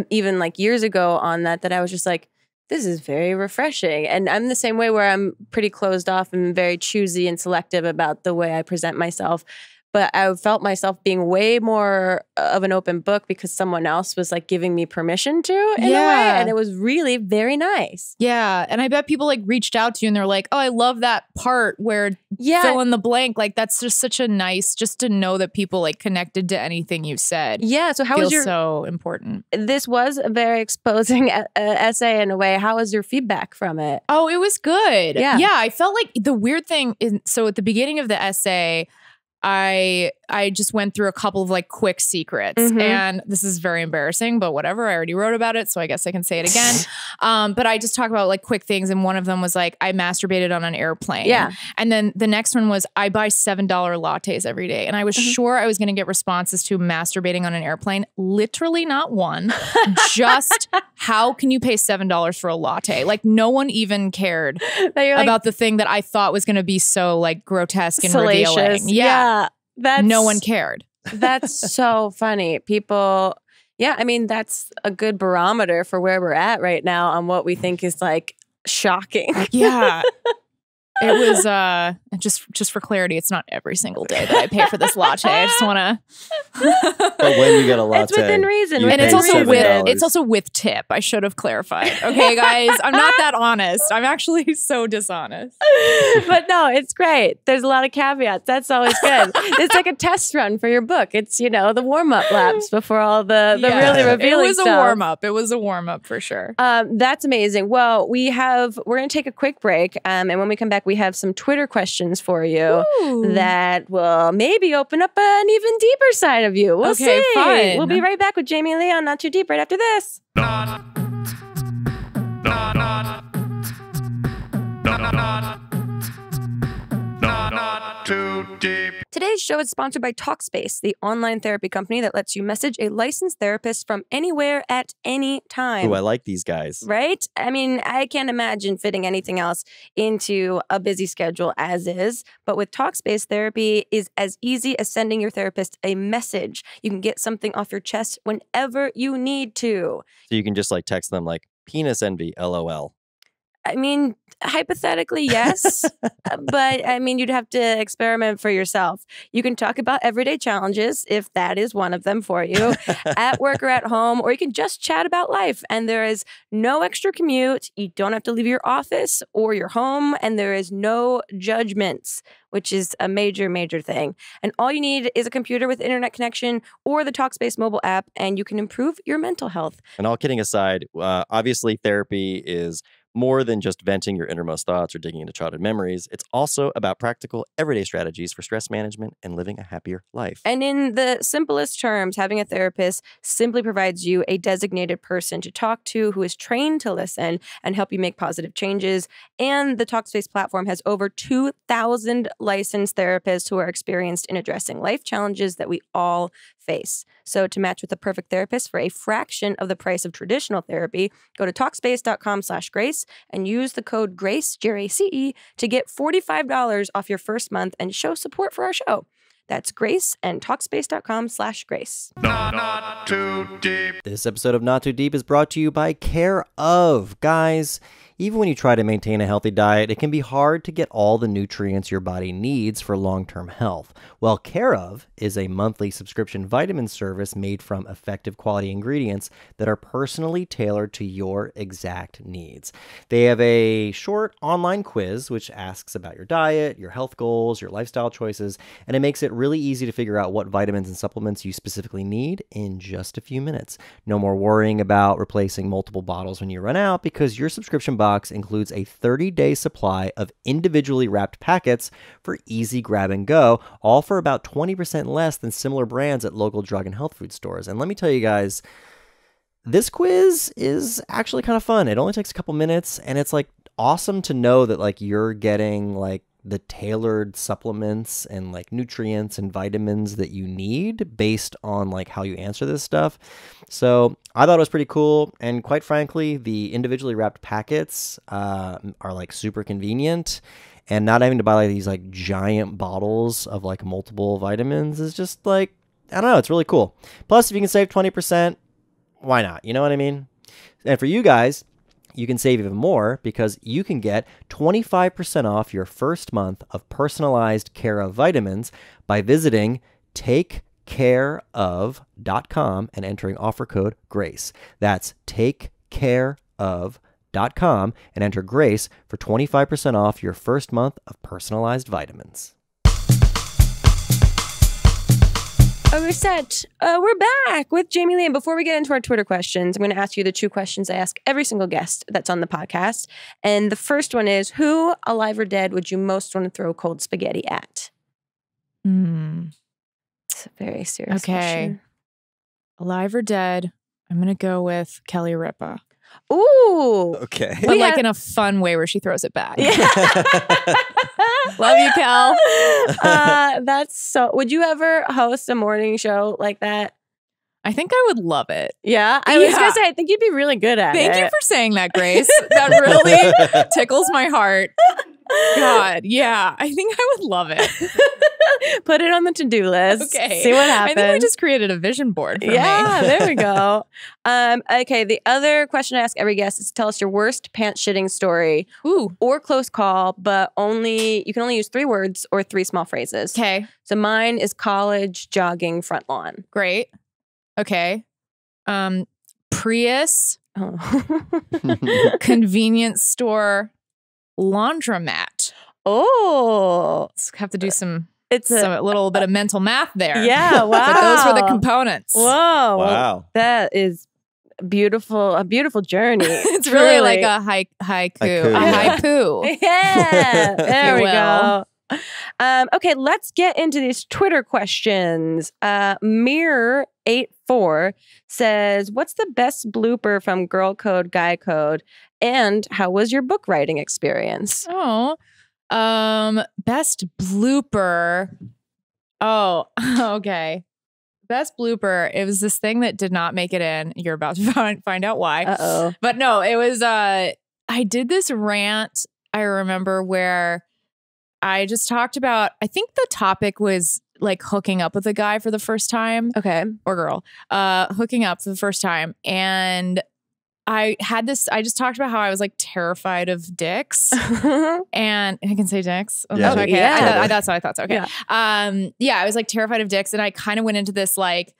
even like years ago on that I was just like, this is very refreshing. And I'm the same way, where I'm pretty closed off and very choosy and selective about the way I present myself. But I felt myself being way more of an open book because someone else was like giving me permission to in a way. And it was really very nice. Yeah. And I bet people like reached out to you and they're like, oh, I love that part where fill in the blank. Like that's just such a nice, just to know that people like connected to anything you said. Yeah. So how was your, so important. This was a very exposing essay in a way. How was your feedback from it? Oh, it was good. Yeah. Yeah. I felt like the weird thing is, so at the beginning of the essay, I just went through a couple of like quick secrets, and this is very embarrassing, but whatever. I already wrote about it, so I guess I can say it again. But I just talk about like quick things, and one of them was like I masturbated on an airplane. Yeah, and then the next one was I buy $7 lattes every day, and I was sure I was going to get responses to masturbating on an airplane. Literally not one. Just how can you pay $7 for a latte? Like no one even cared about the thing that I thought was going to be so like grotesque and revealing. Yeah. No one cared. That's so funny. People, yeah, I mean, that's a good barometer for where we're at right now on what we think is like shocking. Yeah. It was just for clarity, it's not every single day that I pay for this latte. I just want to. But when you get a latte, it's within reason, and it's also with tip. I should have clarified. Okay, guys, I'm not that honest. I'm actually so dishonest. But no, it's great. There's a lot of caveats. That's always good. It's like a test run for your book. It's the warm up laps before all the really revealing stuff. It was a warm up. It was a warm up for sure. That's amazing. Well, we're going to take a quick break, and when we come back, we have some Twitter questions for you that will maybe open up an even deeper side of you. We'll see. Fun. We'll be right back with Jamie Lee on Not Too Deep right after this. Not too deep. Today's show is sponsored by Talkspace, the online therapy company that lets you message a licensed therapist from anywhere at any time. Ooh, I like these guys. Right? I mean, I can't imagine fitting anything else into a busy schedule as is. But with Talkspace, therapy is as easy as sending your therapist a message. You can get something off your chest whenever you need to. So you can just like text them like penis envy, LOL. I mean, hypothetically, yes. But I mean, you'd have to experiment for yourself. You can talk about everyday challenges, if that is one of them for you, at work or at home, or you can just chat about life. And there is no extra commute. You don't have to leave your office or your home. And there is no judgments, which is a major, major thing. And all you need is a computer with internet connection or the Talkspace mobile app, and you can improve your mental health. And all kidding aside, obviously therapy is more than just venting your innermost thoughts or digging into childhood memories. It's also about practical, everyday strategies for stress management and living a happier life. And in the simplest terms, having a therapist simply provides you a designated person to talk to who is trained to listen and help you make positive changes. And the Talkspace platform has over 2,000 licensed therapists who are experienced in addressing life challenges that we all face. So to match with the perfect therapist for a fraction of the price of traditional therapy, go to Talkspace.com/Grace and use the code GRACE, GRACE, to get $45 off your first month and show support for our show. That's Grace and Talkspace.com/Grace. Not too deep. This episode of Not Too Deep is brought to you by Care Of. Guys, even when you try to maintain a healthy diet, it can be hard to get all the nutrients your body needs for long-term health. Well, Care Of is a monthly subscription vitamin service made from effective quality ingredients that are personally tailored to your exact needs. They have a short online quiz which asks about your diet, your health goals, your lifestyle choices, and it makes it really easy to figure out what vitamins and supplements you specifically need in just a few minutes. No more worrying about replacing multiple bottles when you run out, because your subscription box includes a 30-day supply of individually wrapped packets for easy grab and go, all for about 20% less than similar brands at local drug and health food stores. And let me tell you guys, this quiz is actually kind of fun. It only takes a couple minutes, and it's like awesome to know that like you're getting like the tailored supplements and like nutrients and vitamins that you need based on like how you answer this stuff. So I thought it was pretty cool. And quite frankly, the individually wrapped packets are like super convenient, and not having to buy like these like giant bottles of like multiple vitamins is just like, I don't know, it's really cool. Plus, if you can save 20%, why not? You know what I mean? And for you guys, you can save even more because you can get 25% off your first month of personalized Care Of vitamins by visiting takecareof.com and entering offer code GRACE. That's takecareof.com and enter GRACE for 25% off your first month of personalized vitamins. Okay, set. We're back with Jamie Lee. And before we get into our Twitter questions, I'm going to ask you the two questions I ask every single guest that's on the podcast. And the first one is, who, alive or dead, would you most want to throw cold spaghetti at? It's a very serious question. Alive or dead? I'm going to go with Kelly Ripa. Ooh. Okay. But like in a fun way where she throws it back. Yeah. Love you, Kel. That's so. Would you ever host a morning show like that? I think I would love it. Yeah. I was going to say, I think you'd be really good at it. Thank you for saying that, Grace. That really tickles my heart. God, yeah. I think I would love it. Put it on the to-do list. Okay. See what happens. I think we just created a vision board for me. There we go. Okay, the other question I ask every guest is to tell us your worst pants shitting story. Ooh. Or close call, but you can only use 3 words or 3 small phrases. Okay. So mine is college, jogging, front lawn. Great. Okay. Prius, convenience store, laundromat. Oh. Let's have to do some It's a little bit of mental math there. Yeah, wow. But those were the components. Whoa. Wow. Well, that is beautiful, a beautiful journey. It's really like a haiku. A haiku. Yeah. There we will. go. Okay, let's get into these Twitter questions. Mirror84 says, what's the best blooper from Girl Code, Guy Code? And how was your book writing experience? Oh, best blooper. Oh, okay. Best blooper. It was this thing that did not make it in. You're about to find out why. Uh-oh. But no, it was, I did this rant, I remember, where I just talked about, I think the topic was like hooking up with a guy for the first time. Okay. Or girl. Hooking up for the first time. And I just talked about how I was like terrified of dicks. And I can say dicks. Yeah. Okay. Yeah. That's what I thought. So, okay. Yeah. I was like terrified of dicks. And I kind of went into this like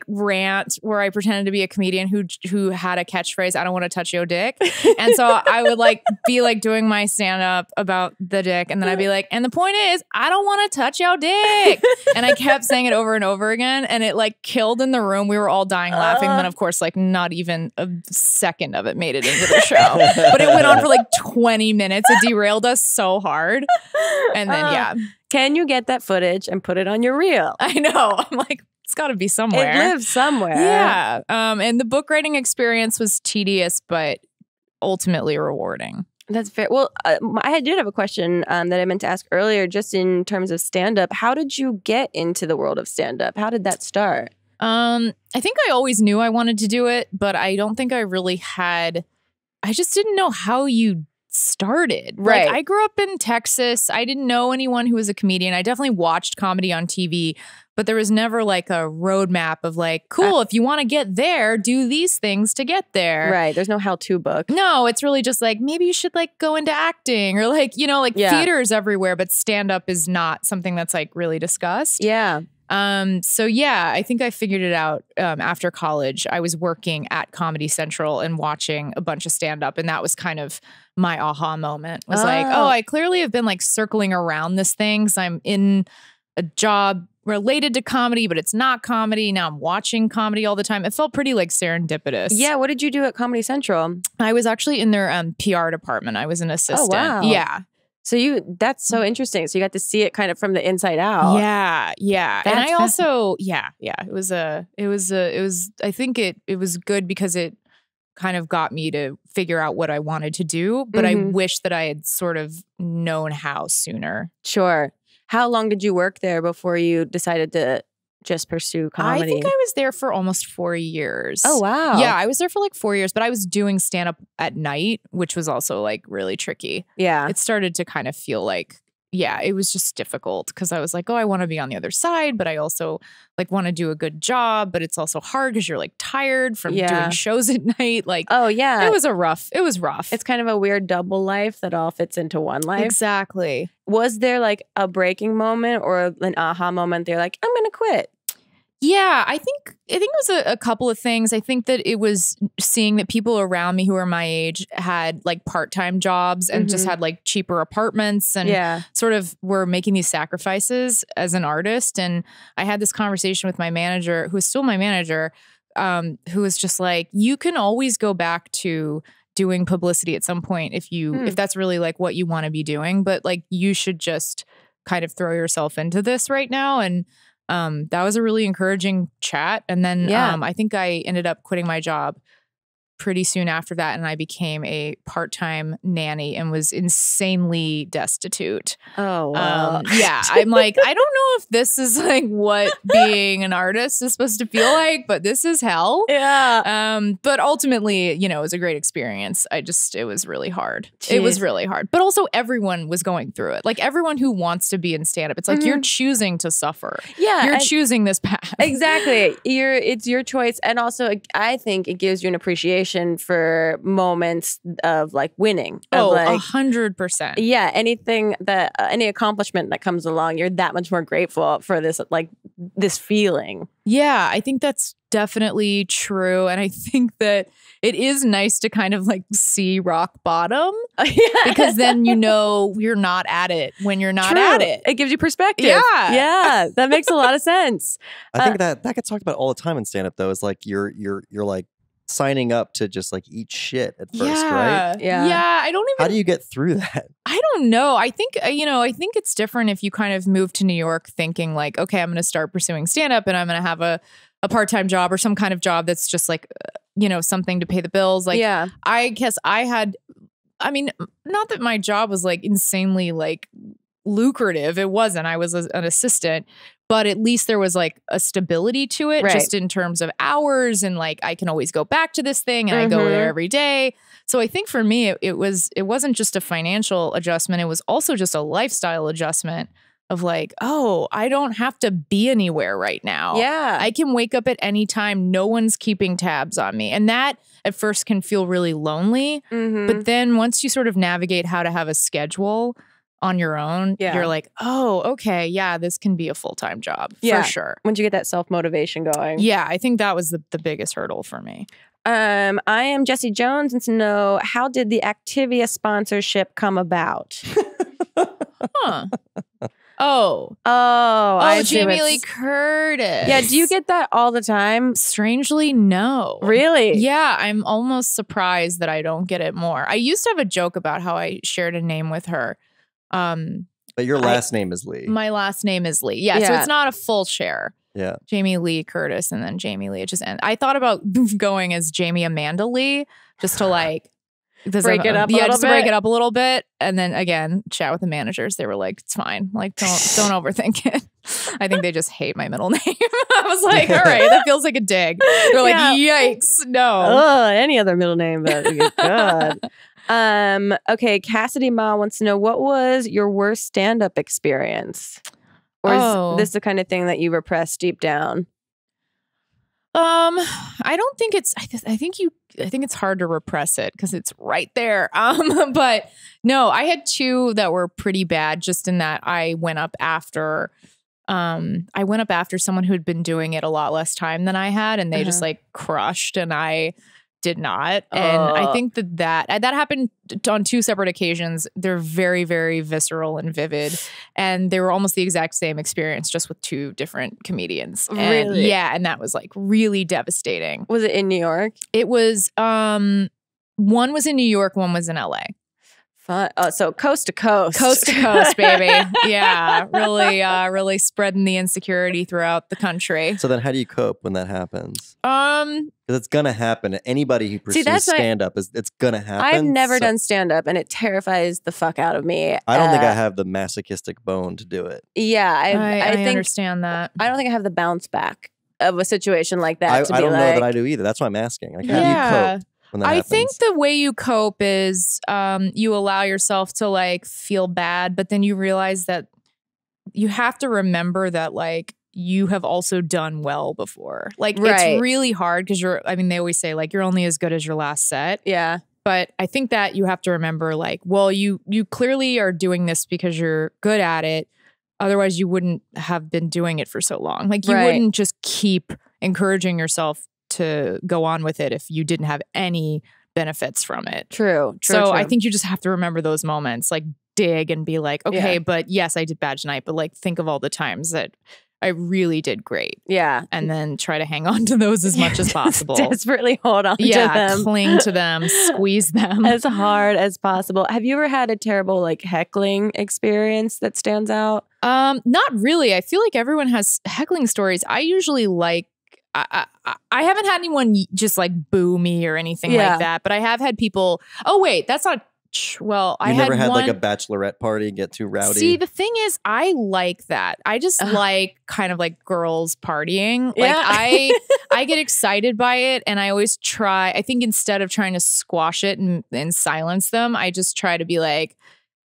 rant where I pretended to be a comedian who had a catchphrase, I don't want to touch your dick. And so I would like be like doing my stand up about the dick. And then I'd be like, and the point is, I don't want to touch your dick. And I kept saying it over and over again. And it like killed in the room. We were all dying laughing. And then of course, like not even a second of it made it into the show. But it went on for like 20 minutes. It derailed us so hard. And then, Can you get that footage and put it on your reel? I know. I'm like, it's got to be somewhere. It lives somewhere. Yeah. And the book writing experience was tedious, but ultimately rewarding. That's fair. Well, I did have a question that I meant to ask earlier, just in terms of stand-up. How did you get into the world of stand-up? How did that start? I think I always knew I wanted to do it, but I don't think I really I just didn't know how you started. Right. Like, I grew up in Texas. I didn't know anyone who was a comedian. I definitely watched comedy on TV, but there was never like a roadmap of like, cool, if you want to get there, do these things to get there. Right. There's no how-to book. No, it's really just like, maybe you should like go into acting or like, theater is everywhere, but stand-up is not something that's like really discussed. Yeah. So yeah, I think I figured it out after college. I was working at Comedy Central and watching a bunch of stand-up, and that was kind of my aha moment. Was like, oh, I clearly have been like circling around this thing because I'm in a job related to comedy, but it's not comedy. Now I'm watching comedy all the time. It felt pretty like serendipitous. Yeah. What did you do at Comedy Central? I was actually in their PR department. I was an assistant. Oh, wow. Yeah. So that's so interesting. So you got to see it kind of from the inside out. Yeah. Yeah. And I also, it was I think it was good because it kind of got me to figure out what I wanted to do, but I wish that I had sort of known how sooner. Sure. How long did you work there before you decided to just pursue comedy? I think I was there for almost 4 years. Oh, wow. Yeah, I was there for like 4 years, but I was doing stand-up at night, which was also like really tricky. Yeah. It started to kind of feel like, it was just difficult because I was like, oh, I want to be on the other side, but I also like want to do a good job, but it's also hard because you're like tired from doing shows at night. Like, oh yeah, it was rough. It's kind of a weird double life that all fits into one life. Exactly. Was there like a breaking moment or an aha moment? They're like, I'm going to quit. Yeah, I think it was a couple of things. I think that it was seeing that people around me who were my age had like part-time jobs and just had like cheaper apartments and sort of were making these sacrifices as an artist. And I had this conversation with my manager, who is still my manager, who was just like, you can always go back to doing publicity at some point if that's really like what you want to be doing. But like, you should just kind of throw yourself into this right now. And that was a really encouraging chat. And then I think I ended up quitting my job pretty soon after that, and I became a part-time nanny and was insanely destitute. Oh, wow. Yeah, I'm like, I don't know if this is like what being an artist is supposed to feel like, but this is hell. Yeah. But ultimately, you know, it was a great experience. It was really hard. Jeez. It was really hard. But also everyone was going through it. Like everyone who wants to be in stand-up, it's like you're choosing to suffer. Yeah. You're choosing this path. Exactly. It's your choice. And also, I think it gives you an appreciation for moments of like winning. Oh, like, 100%. Yeah. Anything that, any accomplishment that comes along, you're that much more grateful for this, like this feeling. Yeah, I think that's definitely true. And I think that it is nice to kind of like see rock bottom because then you know you're not at it when you're not at it. It gives you perspective. Yeah. Yeah. That makes a lot of sense. I think that gets talked about all the time in stand-up though. Is like you're like signing up to just like eat shit at first, right? Yeah. Yeah. I don't even. How do you get through that? I don't know. I think, I think it's different if you kind of move to New York thinking like, okay, I'm going to start pursuing stand-up and I'm going to have a part-time job or some kind of job that's just like, something to pay the bills. Like, I guess not that my job was like insanely like lucrative. It wasn't. I was an assistant, but at least there was like a stability to it just in terms of hours and like I can always go back to this thing and I go there every day. So I think for me it wasn't just a financial adjustment, it was also just a lifestyle adjustment of like, oh, I don't have to be anywhere right now. Yeah. I can wake up at any time. No one's keeping tabs on me. And that at first can feel really lonely. But then once you sort of navigate how to have a schedule on your own, you're like, oh, okay, yeah, this can be a full-time job for sure. Once you get that self-motivation going. Yeah, I think that was the biggest hurdle for me. I am Jessie Jones, and to know, how did the Activia sponsorship come about? Jamie Lee Curtis. Yeah, do you get that all the time? Strangely, no. Really? Yeah, I'm almost surprised that I don't get it more. I used to have a joke about how I shared a name with her. But your last name is Lee. My last name is Lee. Yeah, so it's not a full share. Yeah. Jamie Lee Curtis and then Jamie Lee. It just I thought about going as Jamie Amanda Lee just to like break it up a little just bit. To break it up a little bit. And then again, chat with the managers. They were like, it's fine. Like, don't overthink it. I think they just hate my middle name. I was like, all right, that feels like a dig. They're like, yikes, no. Oh, any other middle name, but good. Okay, Cassidy Ma wants to know, what was your worst stand-up experience? Or is this the kind of thing that you repress deep down? I don't think it's. I think it's hard to repress it because it's right there. But no, I had two that were pretty bad. Just in that I went up after someone who had been doing it a lot less time than I had, and they just like crushed, and I did not. And I think that happened on two separate occasions. They're very, very visceral and vivid. And they were almost the exact same experience, just with two different comedians. And really? Yeah. And that was like really devastating. Was it in New York? It was, one was in New York, one was in LA. Fun. Oh, so coast to coast. Coast to coast, baby. Yeah. Really spreading the insecurity throughout the country. So then how do you cope when that happens? Because it's gonna happen. Anybody who pursues stand-up, it's gonna happen. I've never done stand-up, and it terrifies the fuck out of me. I don't think I have the masochistic bone to do it. Yeah, I think, understand that. I don't think I have the bounce back of a situation like that. I don't know that I do either. That's why I'm asking. Like, how do you cope? I think the way you cope is you allow yourself to like feel bad, but then you realize that you have to remember that like you have also done well before. Like it's really hard because they always say like you're only as good as your last set. Yeah. But I think that you have to remember like, well, you clearly are doing this because you're good at it. Otherwise you wouldn't have been doing it for so long. Like you wouldn't just keep encouraging yourself to go on with it if you didn't have any benefits from it. True. I think you just have to remember those moments, like dig and be like, okay, but yes, I did bad tonight, but like think of all the times that I really did great. Yeah. And then try to hang on to those as much as possible. Desperately hold on to them. Cling to them, squeeze them. As hard as possible. Have you ever had a terrible like heckling experience that stands out? Not really. I feel like everyone has heckling stories. I usually like, I haven't had anyone just like boo me or anything like that, but I have had people, oh wait, that's not, well, I never had one, like a bachelorette party get too rowdy? See, the thing is, I like that. I just like kind of like girls partying. Like I get excited by it, and I always try, I think instead of trying to squash it and silence them, I just try to be like,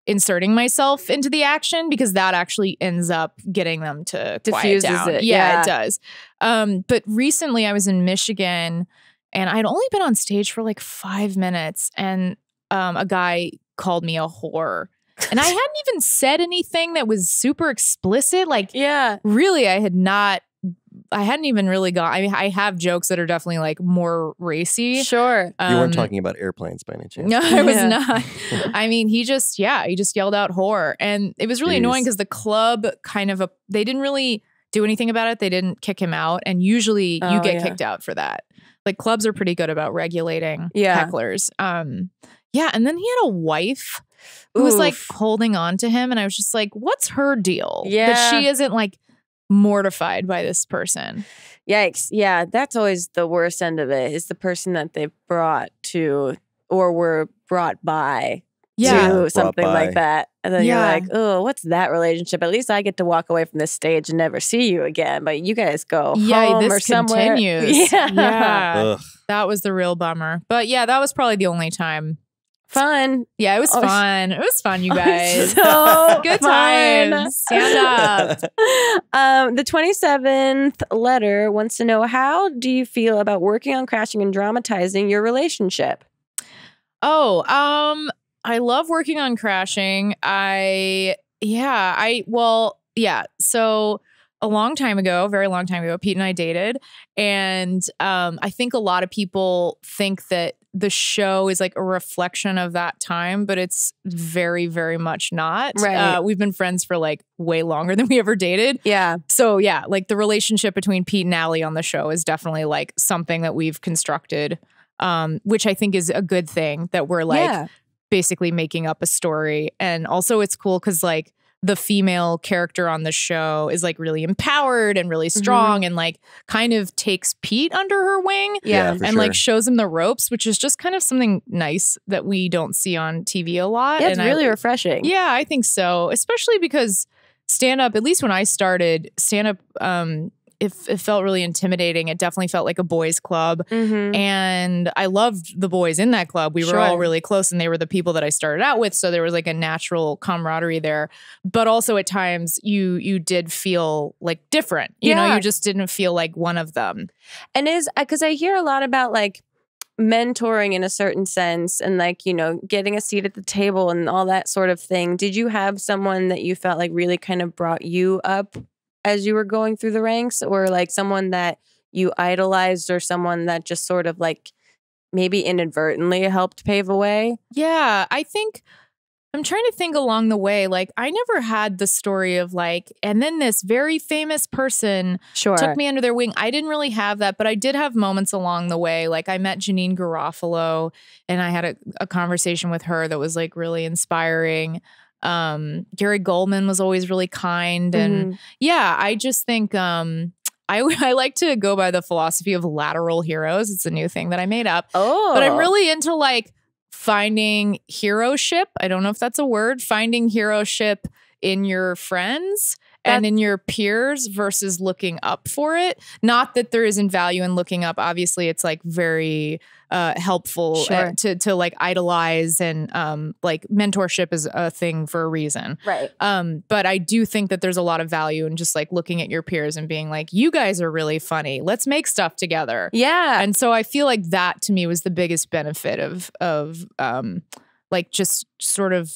inserting myself into the action, because that actually ends up getting them to quiet down. It. Yeah, it does. But recently I was in Michigan and I'd only been on stage for like 5 minutes, and a guy called me a whore. And I hadn't even said anything that was super explicit. Like, really, I hadn't even really gone. I mean, I have jokes that are definitely like more racy. Sure. You weren't talking about airplanes by any chance? No, I was not. I mean, he just yelled out whore. And it was really annoying because the club they didn't really do anything about it. They didn't kick him out. And usually you get kicked out for that. Like, clubs are pretty good about regulating hecklers. Yeah. And then he had a wife who was like holding on to him. And I was just like, what's her deal? Yeah. That she isn't like mortified by this person. Yikes. Yeah, that's always the worst end of it, is the person that they brought to or were brought by to something like that. And then you're like, oh, what's that relationship? At least I get to walk away from this stage and never see you again. But you guys go home this or somewhere. Continues. Yeah. That was the real bummer. But yeah, that was probably the only time. Fun. Yeah, it was fun. It was fun, you guys. So good fun. times. Stand up. The 27th letter wants to know, how do you feel about working on crashing and dramatizing your relationship? Oh, I love working on crashing. So a long time ago, very long time ago, Pete and I dated. And I think a lot of people think that the show is like a reflection of that time, but it's very, very much not. Right. We've been friends for like way longer than we ever dated. Yeah. So yeah, like the relationship between Pete and Allie on the show is definitely like something that we've constructed, which I think is a good thing, that we're like basically making up a story. And also it's cool because like the female character on the show is like really empowered and really strong and like kind of takes Pete under her wing and like shows him the ropes, which is just kind of something nice that we don't see on TV a lot. Yeah, it's really refreshing. Yeah, I think so. Especially because stand-up, at least when I started, stand-up, it felt really intimidating. It definitely felt like a boys' club. And I loved the boys in that club. We were all really close, and they were the people that I started out with. So there was like a natural camaraderie there. But also at times you did feel like different. You know, you just didn't feel like one of them. And because I hear a lot about like mentoring in a certain sense and like, you know, getting a seat at the table and all that sort of thing. Did you have someone that you felt like really kind of brought you up as you were going through the ranks, or like someone that you idolized, or someone that just sort of like maybe inadvertently helped pave a way? Yeah, I think I'm trying to think along the way. Like, I never had the story of like, and then this very famous person took me under their wing. I didn't really have that, but I did have moments along the way. Like, I met Janine Garofalo, and I had a conversation with her that was like really inspiring. Gary Goldman was always really kind. And yeah, I just think I like to go by the philosophy of lateral heroes. It's a new thing that I made up. But I'm really into like finding heroship. I don't know if that's a word. Finding heroship in your friends and in your peers versus looking up for it. Not that there isn't value in looking up. Obviously, it's like very helpful to like idolize, and like mentorship is a thing for a reason. Right. But I do think that there's a lot of value in just like looking at your peers and being like, you guys are really funny. Let's make stuff together. Yeah. And so I feel like that to me was the biggest benefit of like just sort of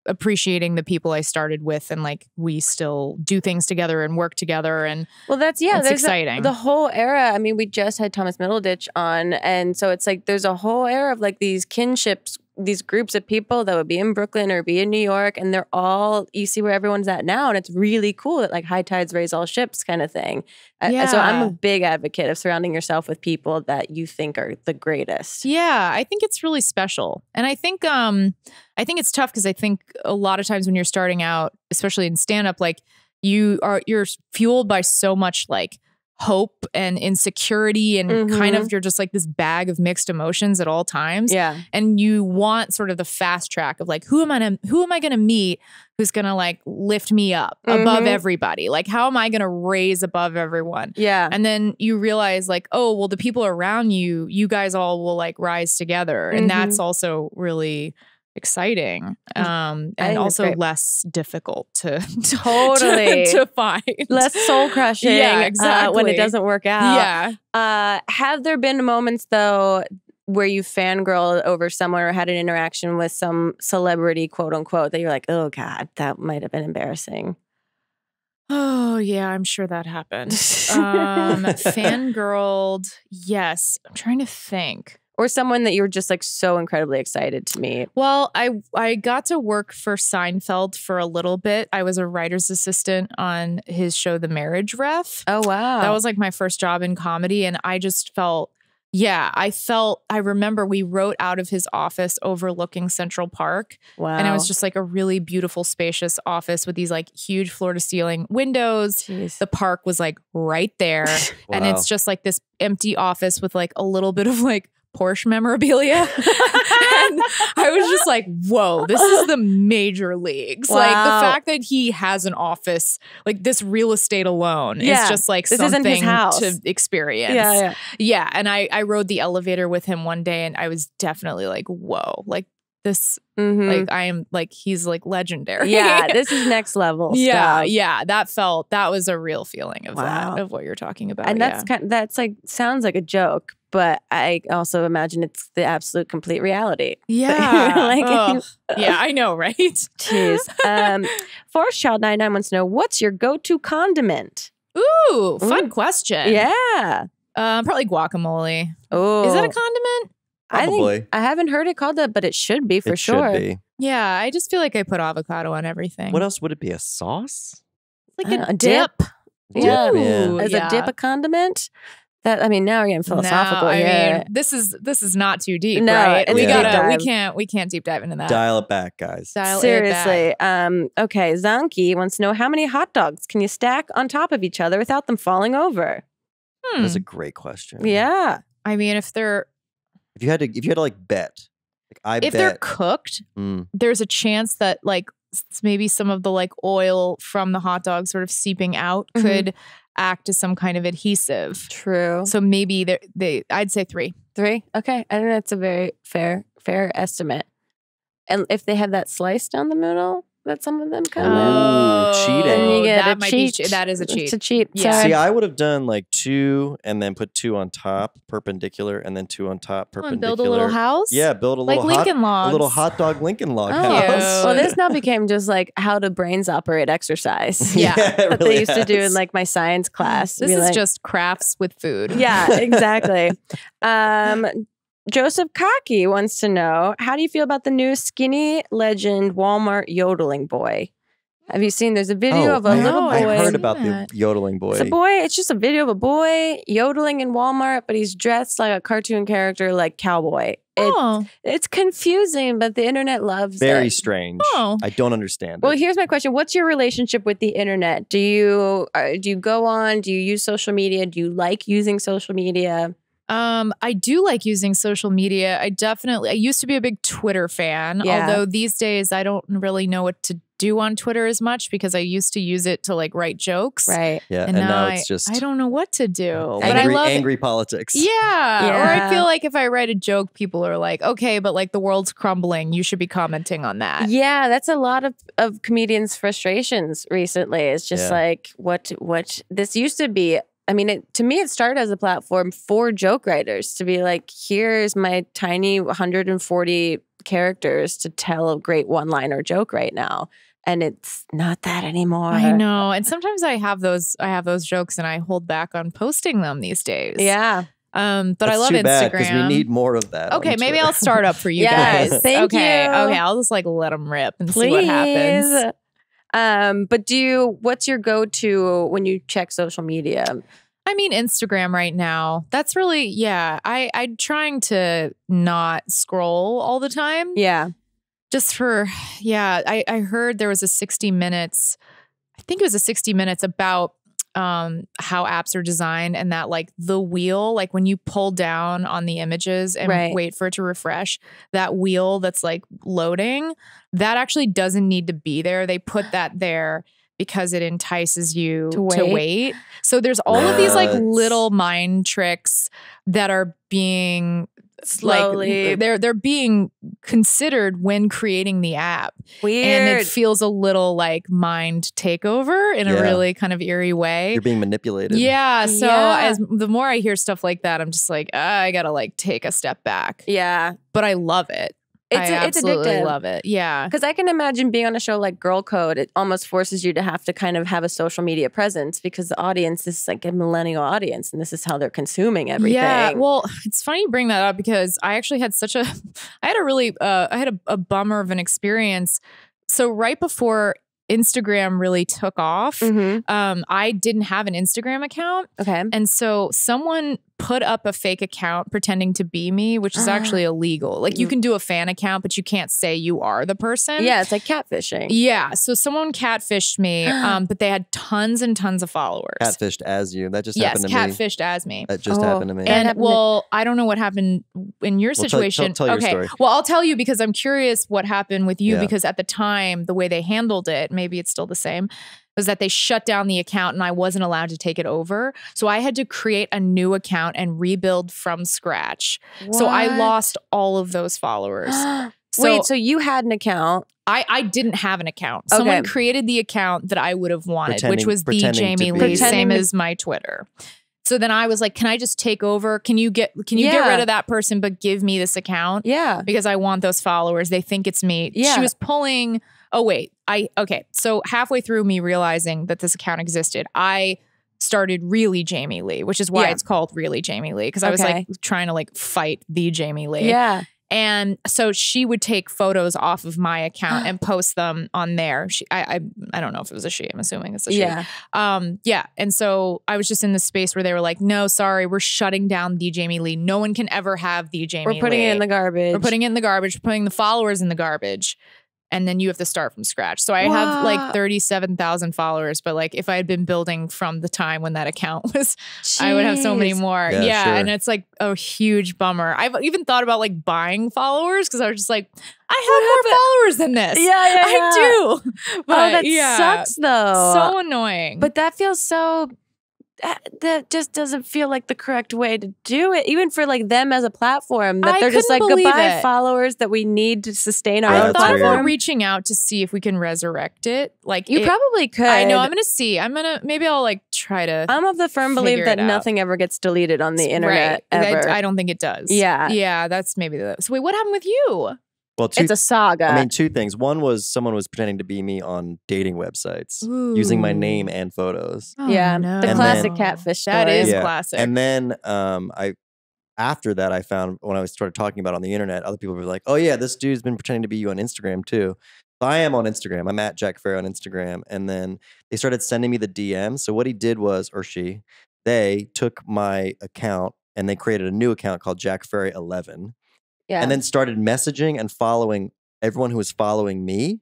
appreciating the people I started with, and like we still do things together and work together. And that's exciting. The whole era. I mean, we just had Thomas Middleditch on, and so it's like there's a whole era of like these kinships, these groups of people that would be in Brooklyn or be in New York, and they're all, you see where everyone's at now, and it's really cool that like high tides raise all ships kind of thing. So I'm a big advocate of surrounding yourself with people that you think are the greatest. Yeah, I think it's really special. And I think it's tough because I think a lot of times when you're starting out, especially in stand-up, like you're fueled by so much like hope and insecurity and kind of you're just like this bag of mixed emotions at all times. Yeah. And you want sort of the fast track of like, who am I going to meet who's going to like lift me up above everybody? Like, how am I going to raise above everyone? Yeah. And then you realize like, oh, well, the people around you guys all will like rise together. And that's also really exciting and also less difficult to totally to find, less soul crushing. Yeah, exactly. When it doesn't work out. Yeah. Have there been moments though where you fangirl over someone or had an interaction with some celebrity, quote unquote, that you're like, oh God, that might have been embarrassing? Oh yeah, I'm sure that happened. Fangirled, yes. I'm trying to think. Or someone that you were just like so incredibly excited to meet. Well, I got to work for Seinfeld for a little bit. I was a writer's assistant on his show, The Marriage Ref. Oh, wow. That was like my first job in comedy. And I just felt, I remember we wrote out of his office overlooking Central Park. Wow. And it was just like a really beautiful, spacious office with these like huge floor to ceiling windows. Jeez. The park was like right there. Wow. And it's just like this empty office with like a little bit of like Porsche memorabilia. And I was just like, whoa, this is the major leagues. Wow. Like the fact that he has an office, like this real estate alone is just like this something isn't his house. to experience. Yeah. And I rode the elevator with him one day and I was definitely like, whoa, like this, like I am like, he's like legendary. Yeah, this is next level stuff. Yeah. That was a real feeling of that, of what you're talking about. And that's like, sounds like a joke, but I also imagine it's the absolute complete reality. Yeah. Yeah, I know, right? Jeez. Forest Child 99 wants to know, what's your go-to condiment? Ooh, fun question. Yeah. Probably guacamole. Oh. Is that a condiment? Probably. I haven't heard it called that, but it should be for sure. Should be. Yeah, I just feel like I put avocado on everything. What else would it be? A sauce? Like a dip. Yeah. Yeah. Is a dip a condiment? That, I mean, now we're getting philosophical here. I mean, this is not too deep, no, right? We can't deep dive into that. Dial it back, guys. Seriously. Okay, Zanki wants to know, how many hot dogs can you stack on top of each other without them falling over? That's a great question. Yeah. I mean, if you had to like bet, like if they're cooked, there's a chance that like maybe some of the like oil from the hot dog sort of seeping out could act as some kind of adhesive. True. So maybe I'd say 3. 3? Okay. I think that's a very fair estimate. And if they have that slice down the middle that some of them come in. Cheating. You get that that is a cheat. It's a cheat. Yeah. Sorry. See, I would have done like 2 and then put 2 on top perpendicular and then 2 on top perpendicular. Build a little house? Yeah, build a like little Lincoln logs. A little hot dog Lincoln log house. Well, this now became just like how do brains operate exercise. Yeah. That they used to do in like my science class. This is just crafts with food. Yeah, exactly. Joseph Cocky wants to know, how do you feel about the new skinny legend Walmart yodeling boy? Have you seen? There's a video of a little boy. I heard about the yodeling boy. It's a boy. It's just a video of a boy yodeling in Walmart, but he's dressed like a cartoon character, like cowboy. It's confusing, but the internet loves it. Very strange. I don't understand. Well, here's my question: what's your relationship with the internet? Do you go on? Do you use social media? Do you like using social media? I do like using social media. I used to be a big Twitter fan, although these days I don't really know what to do on Twitter as much because I used to use it to like write jokes. Right. Yeah. And now it's just I don't know what to do. But I love angry politics. Yeah. Or I feel like if I write a joke, people are like, okay, but like the world's crumbling. You should be commenting on that. Yeah, that's a lot of comedians' frustrations recently. It's just like what this used to be. I mean, to me, it started as a platform for joke writers to be like, here's my tiny 140 characters to tell a great one-liner joke right now. And it's not that anymore. I know. And sometimes I have those jokes and I hold back on posting them these days. Yeah. But That's I love too bad, Instagram because we need more of that. Okay, maybe I'll start up for you Yes, guys. thank you. Okay, I'll just like let them rip and see what happens. But what's your go-to when you check social media? I mean, Instagram right now. That's really, I'm trying to not scroll all the time. Yeah. Just for, I heard there was a 60 Minutes I think it was a 60 Minutes about how apps are designed, and that like the wheel, like when you pull down on the images and wait for it to refresh, that wheel that's like loading, that actually doesn't need to be there. They put that there because it entices you to wait. So there's all of these like little mind tricks that are being slowly, like they're being considered when creating the app. Weird. And it feels a little like mind takeover in a really kind of eerie way. You're being manipulated. Yeah. So as the more I hear stuff like that, I'm just like, I gotta like take a step back. Yeah. But I love it. I absolutely addictive. love it. Yeah. Because I can imagine being on a show like Girl Code, it almost forces you to have to kind of have a social media presence because the audience is like a millennial audience and this is how they're consuming everything. Yeah. Well, it's funny you bring that up because I actually had I had a bummer of an experience. So right before Instagram really took off, I didn't have an Instagram account. Okay. And so someone put up a fake account pretending to be me, which is actually illegal. Like you can do a fan account, but you can't say you are the person. Yeah, it's like catfishing. Yeah. So someone catfished me, but they had tons and tons of followers. Catfished as you. That just happened to me. Yes, catfished as me. That just happened to me. And well, I don't know what happened in your situation. Tell your story. Well, I'll tell you because I'm curious what happened with you because at the time, the way they handled it, maybe it's still the same, was that they shut down the account and I wasn't allowed to take it over. So I had to create a new account and rebuild from scratch. What? So I lost all of those followers. Wait, so you had an account? I didn't have an account. Someone created the account that I would have wanted, which was the Jamie Lee, same as my Twitter. So then I was like, can I just take over? Can you get rid of that person, but give me this account? Yeah. Because I want those followers. They think it's me. Yeah. She was pulling, okay. So halfway through me realizing that this account existed, I started Really Jamie Lee, which is why it's called Really Jamie Lee. Because I was like trying to like fight the Jamie Lee. Yeah. And so she would take photos off of my account and post them on there. I don't know if it was a she. I'm assuming it's a she. Yeah. And so I was just in this space where they were like, no, sorry, we're shutting down the Jamie Lee. No one can ever have the Jamie Lee. We're putting it in the garbage. We're putting it in the garbage. We're putting the followers in the garbage. And then you have to start from scratch. So I have like 37,000 followers, but like if I had been building from the time when that account was, I would have so many more. Yeah. Sure. And it's like a huge bummer. I've even thought about like buying followers because I was just like, I have more followers than this. Yeah. I do. But, that sucks though. So annoying. But that feels so... That just doesn't feel like the correct way to do it, even for like them as a platform. That they're just like, goodbye followers that we need to sustain our own platform. I thought about reaching out to see if we can resurrect it. Like you probably could. I know. I'm gonna see. Maybe I'll like try to. I'm of the firm belief that nothing ever gets deleted on the internet. Ever. I don't think it does. Yeah. That's maybe the. So wait, what happened with you? Well, it's a saga. I mean, two things. One was someone was pretending to be me on dating websites using my name and photos. Oh, the classic catfish story. That is classic. And then after that, I found when I started talking about it on the internet, other people were like, "Oh yeah, this dude's been pretending to be you on Instagram too." So I am on Instagram. I'm at Jack Ferry on Instagram, and then they started sending me the DMs. So what he did was, or she, they took my account and they created a new account called Jack Ferry 11. Yeah. And then started messaging and following everyone who was following me.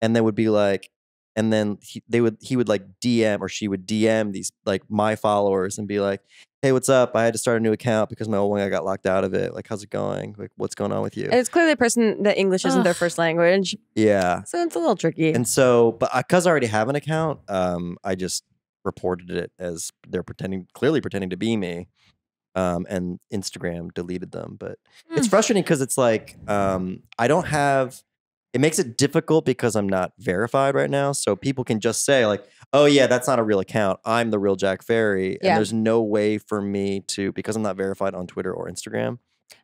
And they would be like, and then he would like DM, or she would DM these like my followers and be like, "Hey, what's up? I had to start a new account because my old one I got locked out of it. Like, how's it going? Like, what's going on with you?" And it's clearly a person that English isn't their first language. Yeah. So it's a little tricky. And so, but because I already have an account, I just reported it as they're clearly pretending to be me. And Instagram deleted them. But it's frustrating because it's like, I don't have, it makes it difficult because I'm not verified right now. So people can just say like, "Oh yeah, that's not a real account. I'm the real Jack Ferry." And there's no way for me to, because I'm not verified on Twitter or Instagram.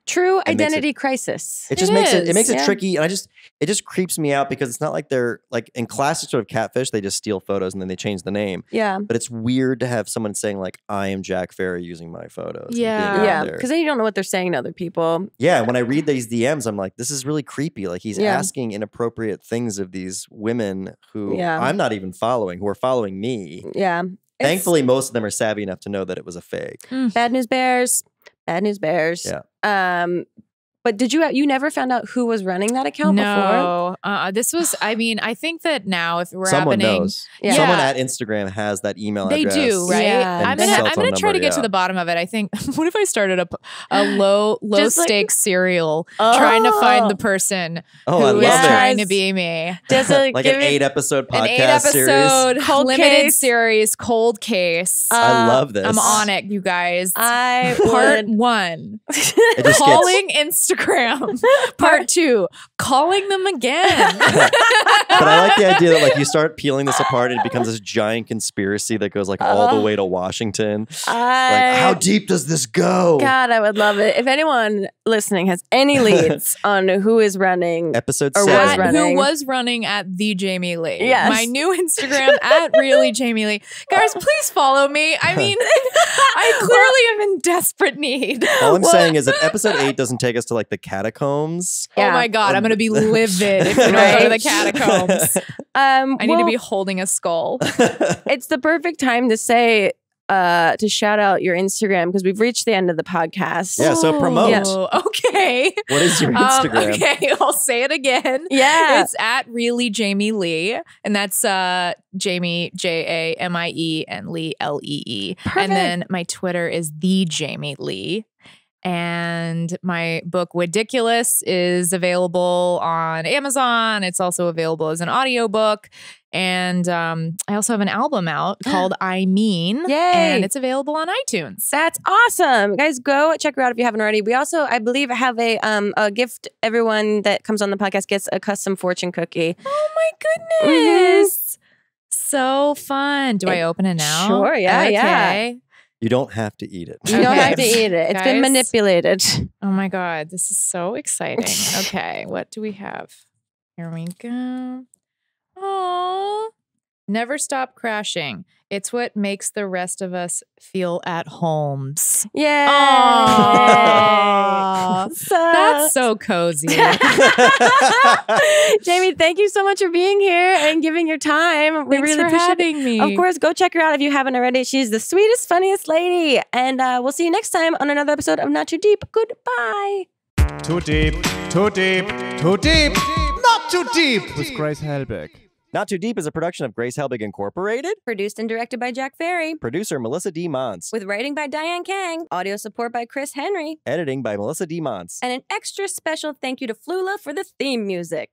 True identity crisis. It just makes it tricky, and it just creeps me out because it's not like they're like in classic sort of catfish. They just steal photos and then they change the name. Yeah, but it's weird to have someone saying like, "I am Jack Ferry" using my photos. Yeah, because then you don't know what they're saying to other people. Yeah, when I read these DMs, I'm like, this is really creepy. Like he's asking inappropriate things of these women who I'm not even following, who are following me. Yeah. Thankfully, most of them are savvy enough to know that it was a fake. Bad news bears. Bad news bears. Yeah. But did you never found out who was running that account before? No. This was, I mean, I think that now if we're Someone happening. knows. Yeah. Someone at Instagram has that email They address. do, right? Yeah. I'm gonna try to get to the bottom of it. I think, what if I started a low stakes serial trying to find the person who is trying to be me? Just like an 8-episode podcast an 8-episode Cold limited case. series, Cold Case. I love this. I'm on it, you guys. Part 1. It just Calling Instagram. Part 2. Calling them again. But I like the idea that like you start peeling this apart and it becomes this giant conspiracy that goes like all the way to Washington. Like, how deep does this go? God, I would love it. If anyone listening has any leads on who is running episode or 7. was running. Who was running at the Jamie Lee. Yes. My new Instagram at really Jamie Lee. Guys, please follow me. I mean, I clearly am in desperate need. All I'm saying is if episode 8 doesn't take us to like the catacombs. Oh my God, I'm going to be livid if you don't go to the catacombs. I need to be holding a skull. It's the perfect time to say, to shout out your Instagram because we've reached the end of the podcast. Yeah, so promote. Yeah. Okay. What is your Instagram? Okay, I'll say it again. Yeah. It's at really Jamie Lee. And that's Jamie, Jamie, and Lee, Lee. And then my Twitter is the Jamie Lee. And my book Weddiculous is available on Amazon. It's also available as an audiobook. And I also have an album out called I Mean. Yay. And it's available on iTunes. That's awesome. Guys, go check her out if you haven't already. We also, I believe, have a gift. Everyone that comes on the podcast gets a custom fortune cookie. Oh my goodness. So fun. Do I open it now? Sure, yeah, yeah. You don't have to eat it. You don't have to eat it. It's been manipulated. Oh my God, this is so exciting. Okay, what do we have? Here we go. Oh, never stop crashing. It's what makes the rest of us feel at homes. Yay! That's so cozy. Jamie, thank you so much for being here and giving your time. We Thanks really for appreciate having me. Of course, go check her out if you haven't already. She's the sweetest, funniest lady. And we'll see you next time on another episode of Not Too Deep. Goodbye. Too deep, too deep, too deep, not too deep with Grace Helbig. Not Too Deep is a production of Grace Helbig Incorporated. Produced and directed by Jack Ferry. Producer Melissa D. Mons. With writing by Diane Kang. Audio support by Chris Henry. Editing by Melissa D. Mons. And an extra special thank you to Flula for the theme music.